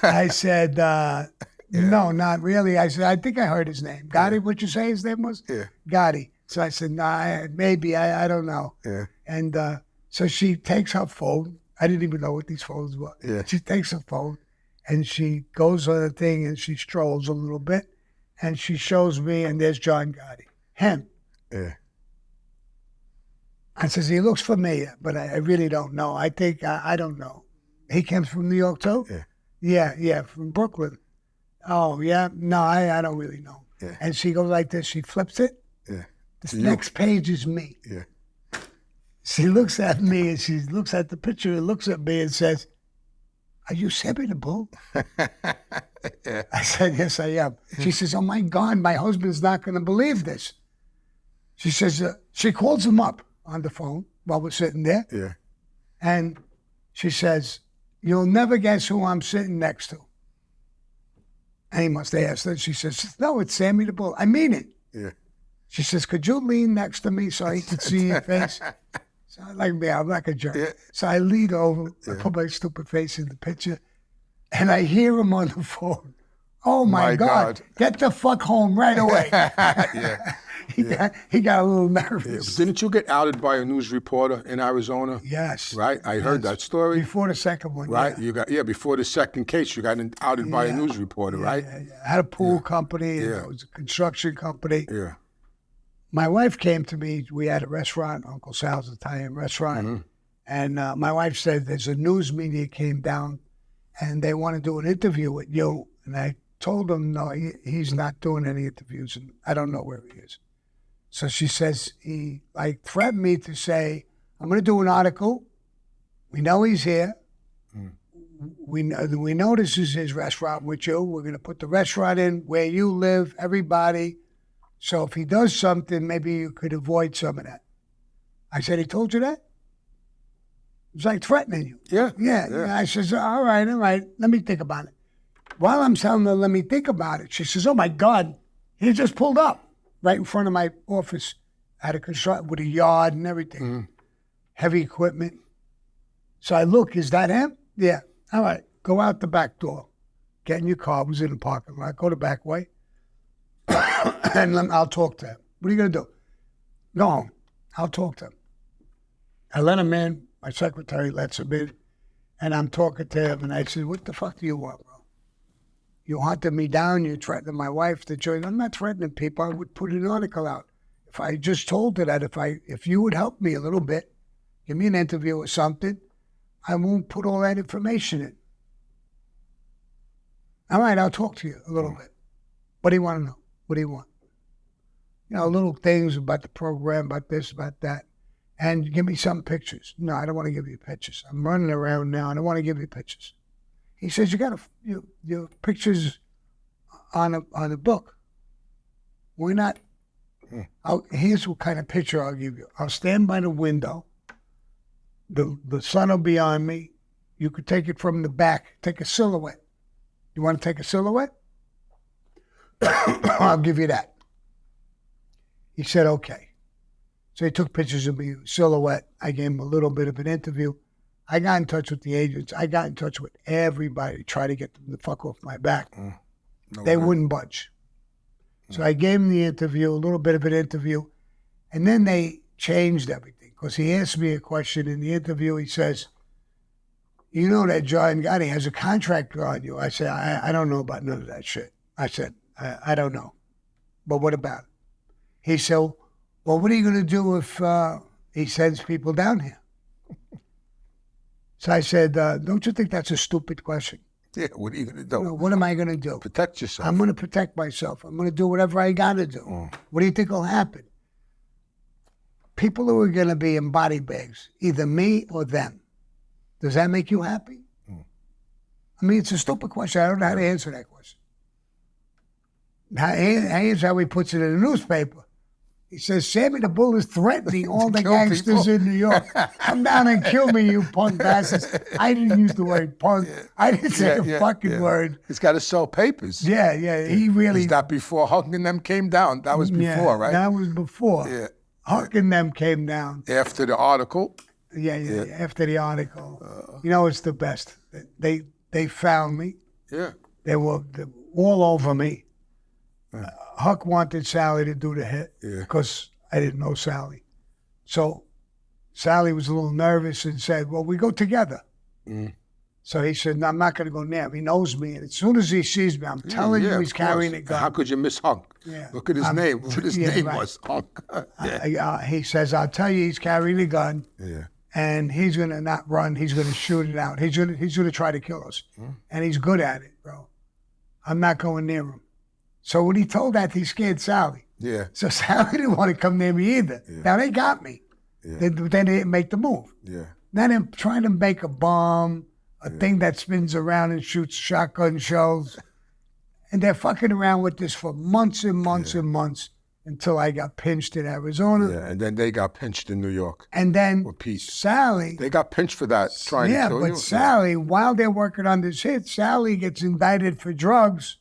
I said, no, not really. I said, I think I heard his name. Gotti, what you say his name was? Yeah. Gotti. So I said, nah, maybe, I don't know. Yeah. And so she takes her phone. I didn't even know what these phones were. Yeah. She takes her phone and she goes on the thing and she strolls a little bit and she shows me, and there's John Gotti. Him. Yeah. I says, he looks familiar, but I really don't know. I think, I don't know. He comes from New York too? Yeah. Yeah, from Brooklyn. Oh, yeah? No, I don't really know. Yeah. And she goes like this. She flips it. Yeah. This next page is me. Yeah. She looks at me and she looks at the picture and looks at me and says, are you Sammy the Bull? Yeah. I said, yes, I am. She says, oh my God, my husband's not going to believe this. She says, she calls him up on the phone while we're sitting there. Yeah. And she says, you'll never guess who I'm sitting next to. And he must ask her. She says, no, it's Sammy the Bull. I mean it. Yeah. She says, could you lean next to me so he could see your face? So like me, I'm like a jerk. Yeah. So I lean over, I put my stupid face in the picture, and I hear him on the phone. Oh my God, get the fuck home right away. Yeah. He got a little nervous. Didn't you get outed by a news reporter in Arizona? Yes. Right? I heard that story. Before the second one. Right? Yeah. Before the second case, you got outed by a news reporter, right? Yeah. I had a pool company, and it was a construction company. Yeah. My wife came to me. We had a restaurant, Uncle Sal's Italian restaurant. And my wife said, there's a news media came down and they want to do an interview with you. And I told them, no, he's not doing any interviews. And I don't know where he is. So she says, he threatened me to say, I'm going to do an article. We know he's here. We know this is his restaurant with you. We're going to put the restaurant in where you live, everybody. So if he does something, maybe you could avoid some of that. I said, he told you that? It's like threatening you. Yeah. I says, all right. Let me think about it. While I'm telling her, let me think about it, she says, oh my God, he just pulled up right in front of my office at a construction with a yard and everything. Heavy equipment. So I look, is that him? Yeah. All right. Go out the back door. Get in your car. I was in the parking lot. Go the back way. And I'll talk to him. What are you going to do? Go home. I'll talk to him. I let him in. My secretary lets him in. And I'm talking to him. And I said, what the fuck do you want, bro? You hunted me down. You threatened my wife to join. I'm not threatening people. I would put an article out. If I just told her that if you would help me a little bit, give me an interview or something, I won't put all that information in. All right, I'll talk to you a little bit. What do you want to know? What do you want? You know, little things about the program, about this, about that. And give me some pictures. No, I don't want to give you pictures. I'm running around now. I don't want to give you pictures. He says, you got your pictures on a book. Why not? Here's what kind of picture I'll give you. I'll stand by the window. The sun will be on me. You could take it from the back. Take a silhouette. You want to take a silhouette? I'll give you that. He said, okay. So he took pictures of me, silhouette. I gave him a little bit of an interview. I got in touch with the agents. I got in touch with everybody, try to get them the fuck off my back. They wouldn't budge. So I gave him the interview, a little bit of an interview, and then they changed everything because he asked me a question in the interview. He says, you know that John Gotti has a contract on you. I said, I don't know about none of that shit. I said, I don't know. But what about it? He said, well, what are you going to do if he sends people down here? So I said, don't you think that's a stupid question? Yeah, what are you going to do? What am I going to do? Protect yourself. I'm going to protect myself. I'm going to do whatever I got to do. What do you think will happen? People who are going to be in body bags, either me or them. Does that make you happy? I mean, it's a stupid question. I don't know how to answer that question. Here's how he puts it in the newspaper. He says, Sammy the Bull is threatening all the kill gangsters people. in New York. Come down and kill me, you punk bastards. I didn't use the word punk. I didn't say the fucking word. He's got to sell papers. Yeah, he really... Is that before Huck and them came down? That was before, right? That was before. Yeah. Huck and them came down. After the article? Yeah, after the article. You know, it's the best. They found me. Yeah. They were all over me. Huck wanted Sally to do the hit because I didn't know Sally. So Sally was a little nervous and said, well, we go together. So he said, no, I'm not going to go near him. He knows me. And as soon as he sees me, I'm telling you he's carrying a gun. How could you miss Huck? Yeah. Look at his name. What his name was, Huck. He says, I'll tell you he's carrying a gun. Yeah. And he's going to not run. He's going to shoot it out. He's going to try to kill us. And he's good at it, bro. I'm not going near him. So when he told that, he scared Sally. Yeah. So Sally didn't want to come near me either. Yeah. Now they got me. Yeah. Then they didn't make the move. Yeah. Then they're trying to make a bomb, a thing that spins around and shoots shotgun shells. And they're fucking around with this for months and months and months until I got pinched in Arizona. Yeah, and then they got pinched in New York. And then Pete. Sally... They got pinched for that, trying to kill you. Yeah, but Sally, while they're working on this hit, Sally gets indicted for drugs.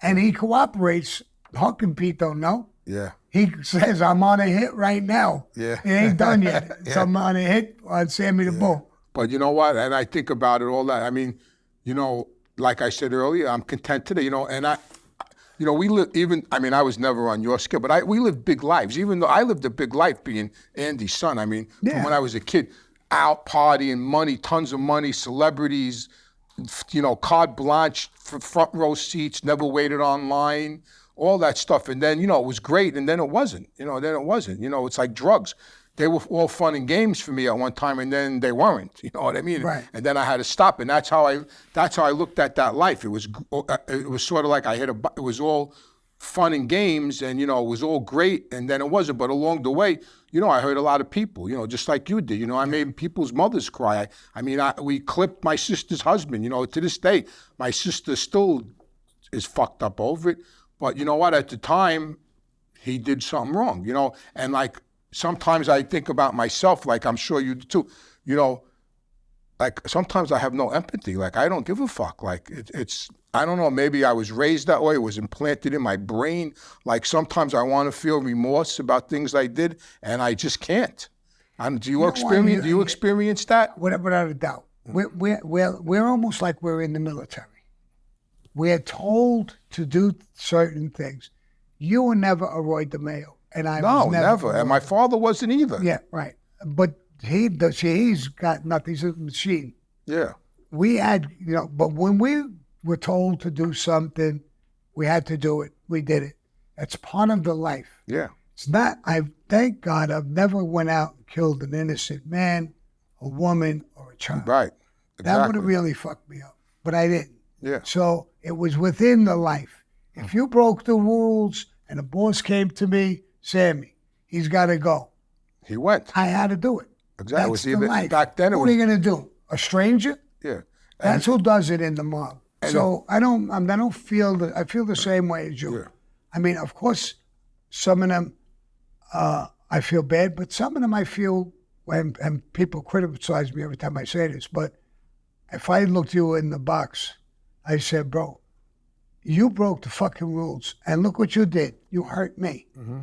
And he cooperates. Huck and Pete don't know. Yeah. He says, I'm on a hit right now. Yeah. It ain't done yet. So I'm on a hit on Sammy the Bull. But you know what? And I think about it all that. I mean, you know, like I said earlier, I'm content today, you know, and we live I was never on your scale, but we lived big lives, even though I lived a big life being Andy's son. I mean, from when I was a kid, out partying, money, tons of money, celebrities, you know, carte blanche, front row seats, never waited online, all that stuff. And then, you know, it was great, and then it wasn't. You know, it's like drugs. They were all fun and games for me at one time, and then they weren't. You know what I mean? Right. And then I had to stop, and that's how I looked at that life. It was sort of like it was all fun and games, and you know, it was all great, and then it wasn't. But along the way, you know, I heard a lot of people, you know, just like you did. You know, I made people's mothers cry. We clipped my sister's husband. You know, to this day, my sister still is fucked up over it. But you know what? At the time, he did something wrong. You know, and like sometimes I think about myself, like I'm sure you do too. You know, like sometimes I have no empathy. Like I don't give a fuck. Like it's. I don't know, maybe I was raised that way, it was implanted in my brain. Like sometimes I want to feel remorse about things I did, and I just can't. Do you experience that? Without a doubt. We're almost like we're in the military. We're told to do certain things. You were never a Roy DeMeo, and I was never. And my father wasn't either. Yeah, right. But he's got nothing. He's a machine. Yeah. We had, you know, but when we were told to do something, we had to do it. We did it. That's part of the life. Yeah. It's not, thank God I've never went out and killed an innocent man, a woman, or a child. Right. Exactly. That would have really fucked me up. But I didn't. Yeah. So it was within the life. If you broke the rules and the boss came to me, Sammy, he's got to go. He went. I had to do it. Exactly. That's the life. Back then what are you going to do? A stranger? Yeah. That's who does it in the mob. So I feel the same way as you. Yeah. I mean, of course, some of them I feel bad, but some of them I feel, and people criticize me every time I say this, but if I looked you in the box, I said, bro, you broke the fucking rules, and look what you did. You hurt me. Mm-hmm.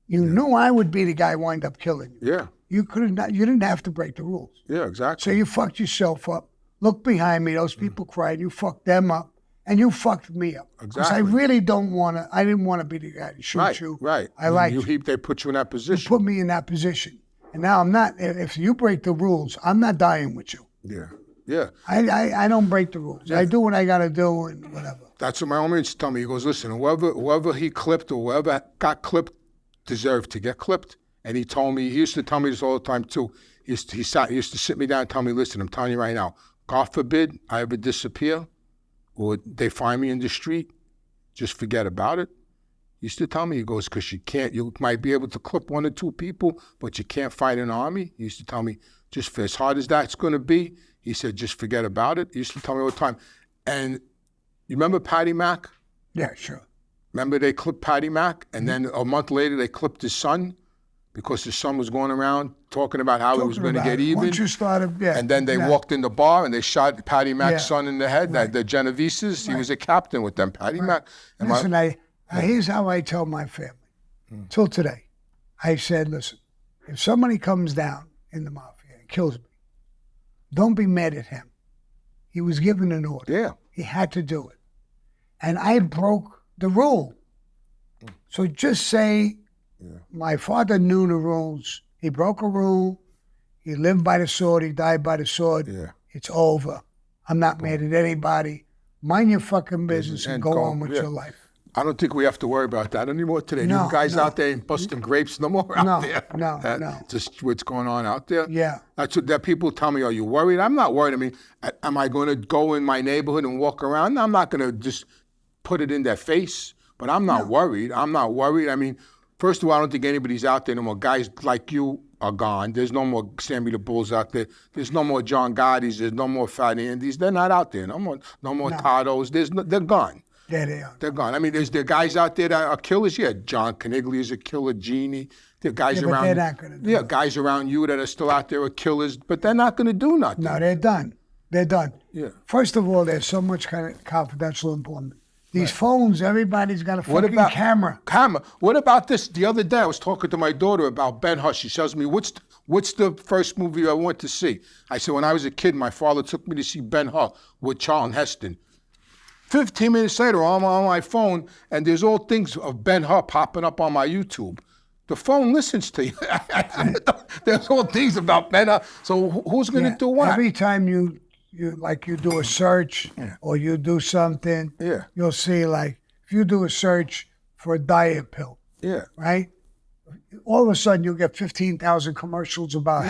You knew I would be the guy who wind up killing you. Yeah. You didn't have to break the rules. Yeah, exactly. So you fucked yourself up. Look behind me, those people cried, you fucked them up, and you fucked me up. Exactly. Because I really didn't want to be the guy to shoot you. Right. I like They put you in that position. You put me in that position. And now I'm not, if you break the rules, I'm not dying with you. Yeah. Yeah. I don't break the rules. Yeah. I do what I got to do and whatever. That's what my old man used to tell me. He goes, listen, whoever he clipped or whoever got clipped deserved to get clipped. And he used to tell me this all the time too. He used to sit me down and tell me, listen, I'm telling you right now, God forbid I ever disappear or they find me in the street, just forget about it. He used to tell me, he goes, because you might be able to clip one or two people, but you can't fight an army. He used to tell me, just for as hard as that's going to be, he said, just forget about it. He used to tell me all the time. And you remember Patty Mack? Yeah, sure. Remember they clipped Patty Mac, and then a month later they clipped his son because his son was going around talking about how he was going to get even. Once you started, yeah. And then they walked in the bar and they shot Patty Mac's son in the head. Right. The Genoveses, he was a captain with them. Patty Mac. Listen, here's how I tell my family. Till today, I said, listen, if somebody comes down in the Mafia and kills me, don't be mad at him. He was given an order. Yeah. He had to do it. And I broke the rule. So just say, my father knew the rules. He broke a rule. He lived by the sword. He died by the sword. Yeah. It's over. I'm not mad at anybody. Mind your fucking business and go on with your life. I don't think we have to worry about that anymore today. No, You guys out there ain't busting grapes no more out there. No. Just what's going on out there. Yeah. That's what that people tell me, are you worried? I'm not worried. I mean, am I going to go in my neighborhood and walk around? I'm not going to just put it in their face, but I'm not worried. I'm not worried. I mean, first of all, I don't think anybody's out there no more. Guys like you are gone. There's no more Sammy the Bulls out there. There's no more John Gottis. There's no more Fat Andys. They're not out there. No more Tados. They're gone. Yeah, they are. They're gone. I mean, there's guys out there that are killers. Yeah, John Caniglia is a killer. Genie. There are guys around. They're not going to do it. Guys around you that are still out there are killers, but they're not going to do nothing. No, they're done. They're done. Yeah. First of all, there's so much kind of confidential information. These phones, everybody's got a fucking camera. What about this? The other day, I was talking to my daughter about Ben-Hur. She tells me, what's the first movie I went to see? I said, when I was a kid, my father took me to see Ben-Hur with Charlton Heston. 15 minutes later, I'm on my phone, and there's all things of Ben-Hur popping up on my YouTube. The phone listens to you. There's all things about Ben-Hur. So who's going to do what? Every time you do a search or you do something, you'll see, like, if you do a search for a diet pill, right? All of a sudden, you'll get 15,000 commercials about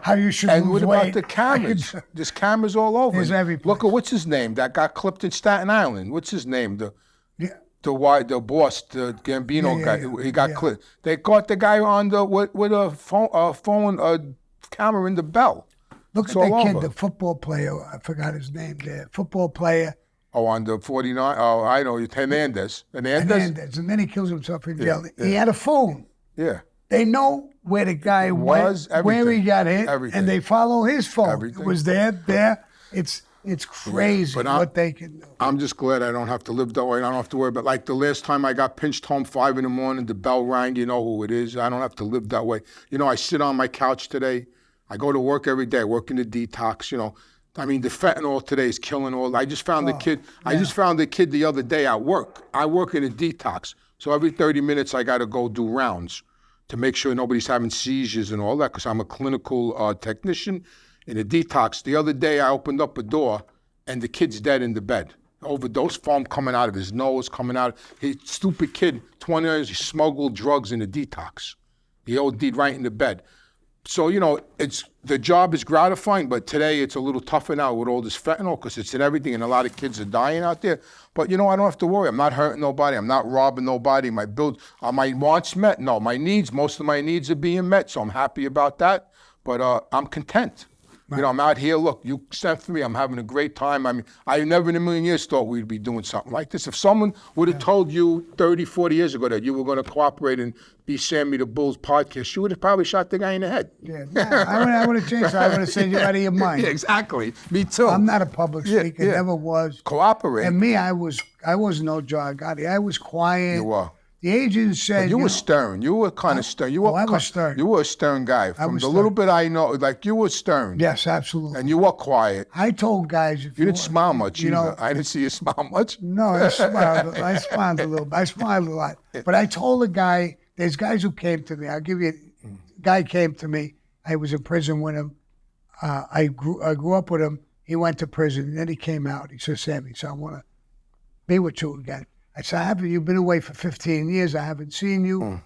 how you should lose weight. And what about the cameras? There's cameras all over. There's every place. Look at what's his name that got clipped in Staten Island. What's his name? The boss, the Gambino guy. He got clipped. They caught the guy on with a phone camera in the bell. Look at that kid, the football player. I forgot his name. The football player. Oh, on the 49. Oh, I know. Hernandez. And then he kills himself in jail. He had a phone. Yeah. They know where the guy was, where he got hit, and they follow his phone. It was there. It's crazy what they can do. I'm just glad I don't have to live that way. I don't have to worry about, like, the last time I got pinched home 5 a.m, the bell rang, you know who it is. I don't have to live that way. You know, I sit on my couch today. I go to work every day. I work in the detox, you know. I mean, the fentanyl today is killing all. I just found the kid. Yeah. I just found the kid the other day at work. I work in a detox. So every 30 minutes, I got to go do rounds to make sure nobody's having seizures and all that, because I'm a clinical technician in a detox. The other day, I opened up a door, and the kid's dead in the bed. Overdose, foam coming out of his nose, coming out. Stupid kid, 20 years, he smuggled drugs in a detox. He OD'd right in the bed. So, you know, the job is gratifying, but today it's a little tougher now with all this fentanyl because it's in everything, and a lot of kids are dying out there. But, you know, I don't have to worry. I'm not hurting nobody. I'm not robbing nobody. My wants met? No. Most of my needs are being met, so I'm happy about that. But I'm content. Right. You know, I'm out here. Look, you sent for me. I'm having a great time. I mean, I never in a million years thought we'd be doing something like this. If someone would have told you 30, 40 years ago that you were going to cooperate and be Sammy the Bull's podcast, you would have probably shot the guy in the head. Yeah, I would have changed. I would have said you out of your mind. Yeah, exactly. Me too. I'm not a public speaker. Never was. Cooperate. And me, I was no John Gotti. I was quiet. You were. The agent said, but you were stern. You were kind of stern. I was stern. You were a stern guy. From the little bit I know, like, you were stern. Yes, absolutely. And you were quiet. I told guys, you didn't smile much either. Know, I didn't see you smile much. No, I smiled. I smiled a little bit. I smiled a lot. But I told the guy, there's guys who came to me. I'll give you, guy came to me. I was in prison with him. I grew up with him. He went to prison, and then he came out. He said, Sammy, so I want to be with you again. I said, you've been away for 15 years. I haven't seen you.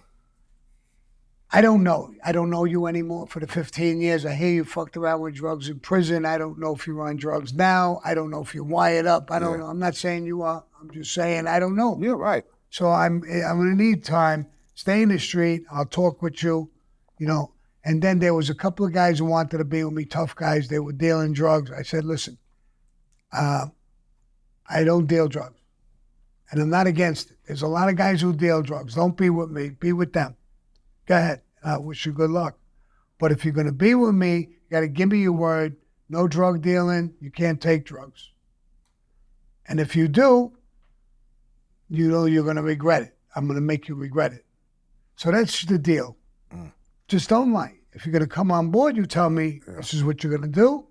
I don't know. I don't know you anymore for the 15 years. I hear you fucked around with drugs in prison. I don't know if you're on drugs now. I don't know if you're wired up. I don't know. I'm not saying you are. I'm just saying I don't know. You're right. So I'm going to need time. Stay in the street. I'll talk with you, you know. And then there was a couple of guys who wanted to be with me, tough guys. They were dealing drugs. I said, listen, I don't deal drugs. And I'm not against it. There's a lot of guys who deal drugs. Don't be with me. Be with them. Go ahead. I wish you good luck. But if you're going to be with me, you got to give me your word. No drug dealing. You can't take drugs. And if you do, you know you're going to regret it. I'm going to make you regret it. So that's the deal. Just don't lie. If you're going to come on board, you tell me this is what you're going to do.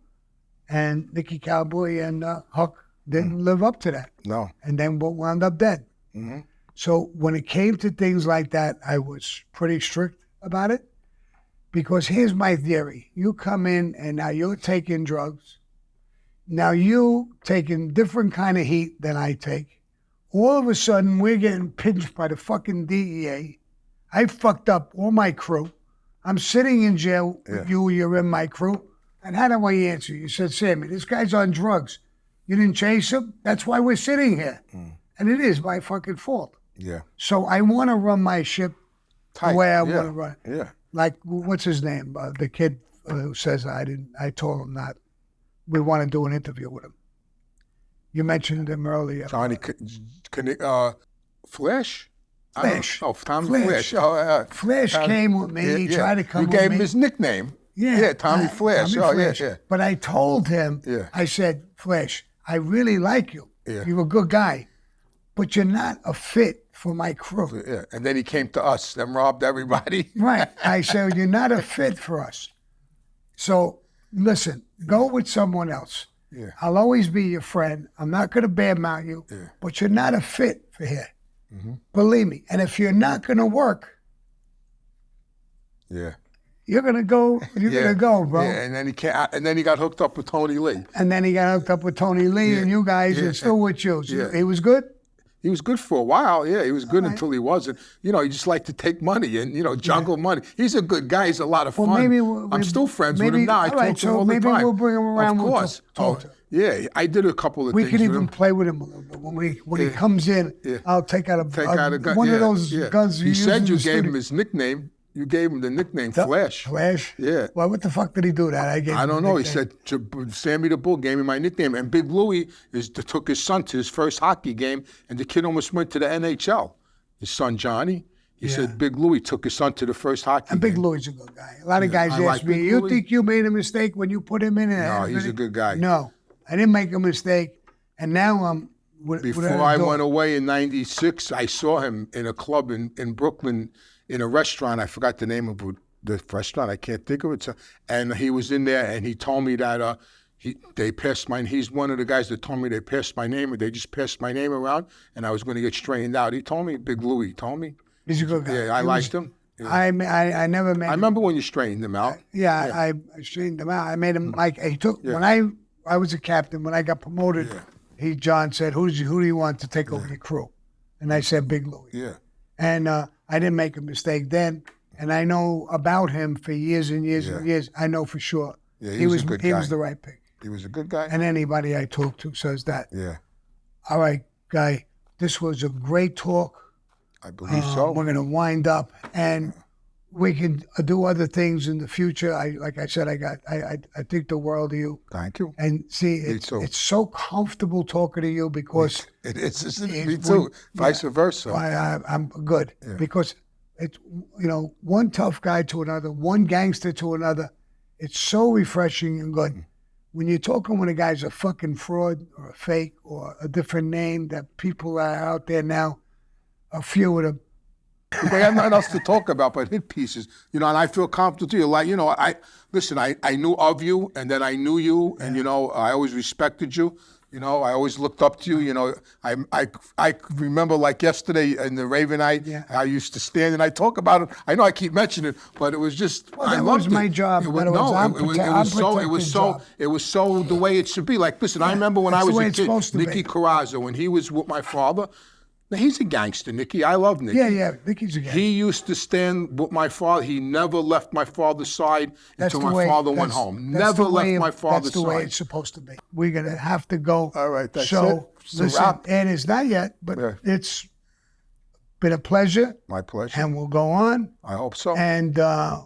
And Nicky Cowboy and Huck didn't live up to that. No. And then wound up dead. So when it came to things like that, I was pretty strict about it. Because here's my theory. You come in and now you're taking drugs. Now you taking different kind of heat than I take. All of a sudden, we're getting pinched by the fucking DEA. I fucked up all my crew. I'm sitting in jail with you, you're in my crew. And how do I answer you? You said, Sammy, this guy's on drugs. You didn't chase him? That's why we're sitting here. And it is my fucking fault. Yeah. So I want to run my ship the way I want to run it. Yeah. Like, what's his name? The kid who says I told him not. We want to do an interview with him. You mentioned him earlier. Johnny, Flash? Flash. Oh, Tommy Flash. Oh, Flash came with me. He tried to come with me. You gave him his nickname. Yeah. Tommy Flash. Flash. Yeah. But I told him, I said, Flash, I really like you. Yeah. You're a good guy. But you're not a fit for my crew. Yeah. And then he came to us and robbed everybody. Right. I said, you're not a fit for us. So, listen, go with someone else. Yeah. I'll always be your friend. I'm not going to badmouth you, but you're not a fit for here. Believe me. And if you're not going to work, you're going to go. You're going to go, bro. Yeah, and then he can't. And then he got hooked up with Tony Lee. And then he got hooked up with Tony Lee, and you guys are still with you. So he was good. He was good for a while. Yeah, he was good until he wasn't. You know, he just liked to take money and, you know, juggle money. He's a good guy. He's a lot of fun. I'm still friends with him now. I talk to him all the time. Maybe we'll bring him around. Of course. Talk to him. Yeah, I did a couple of things. We can even play with him a little bit. When he comes in, I'll take out a gun. One of those guns he said you gave him his nickname. You gave him the nickname Flash. Flash? Yeah. Well, what the fuck did he do that? I don't know. He said, Sammy the Bull gave me my nickname. And Big Louie took his son to his first hockey game, and the kid almost went to the NHL. His son, Johnny. He said Big Louie took his son to the first hockey game. And Big Louie's a good guy. A lot of guys ask me, you think you made a mistake when you put him in? No, he's a good guy. No, I didn't make a mistake. And now I'm... Before I went away in 96, I saw him in a club in Brooklyn, in a restaurant. I forgot the name of the restaurant. I can't think of it. And he was in there, and he told me that they passed my. He's one of the guys that told me they passed my name. They just passed my name around, and I was going to get straightened out. He told me, Big Louie told me. He's a good guy. Yeah, I liked him. Yeah. I never made. I remember when you straightened him out. I straightened him out. I made him like he took when I was a captain. When I got promoted, John said, "Who do you want to take over your crew?" And I said, "Big Louie." Yeah. And I didn't make a mistake then, and I know about him for years and years and years. I know for sure. Yeah, he was a good guy. He was the right pick. He was a good guy. And anybody I talk to says that. Yeah. All right, guy, this was a great talk. I believe so. We're going to wind up, and we can do other things in the future. Like I said, I think the world of you. Thank you. And see, it's so comfortable talking to you because it's me too. Vice versa. I'm good because it's one tough guy to another, one gangster to another. It's so refreshing and good. When you're talking when a guy's a fucking fraud or a fake or a different name that people are out there now, a few of them. They have nothing else to talk about but hit pieces, and I feel comfortable to you. Like, I knew of you, and then I knew you, and I always respected you. I always looked up to you. I remember like yesterday in the Ravenite, I used to stand and I talk about it. I know I keep mentioning it, but it was just I loved it. My job. It was so the way it should be. Like, listen, I remember when I was a kid, Nicky Carrazzo, when he was with my father. Now, he's a gangster, Nicky. I love Nicky. Yeah, Nicky's a gangster. He used to stand with my father. He never left my father's side until my father went home. Never left my father's side. That's the way it's supposed to be. We're going to have to go. All right, that's it. Listen, and it's not yet, but it's been a pleasure. My pleasure. And we'll go on. I hope so. And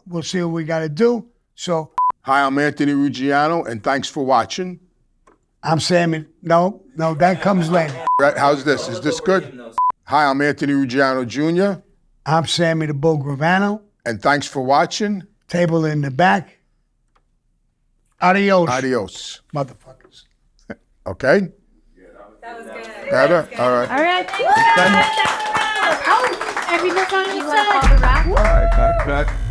we'll see what we got to do. So, hi, I'm Anthony Ruggiano, and thanks for watching I'm Sammy. No, that comes later. Right, how's this? Is this good? Hi, I'm Anthony Ruggiano Jr. I'm Sammy the Bull Gravano. And thanks for watching. Table in the back. Adios. Adios. Motherfuckers. Okay? That was good. Better? All right. All right. Thank you. Oh, every time you want to call the rap? All right, cut.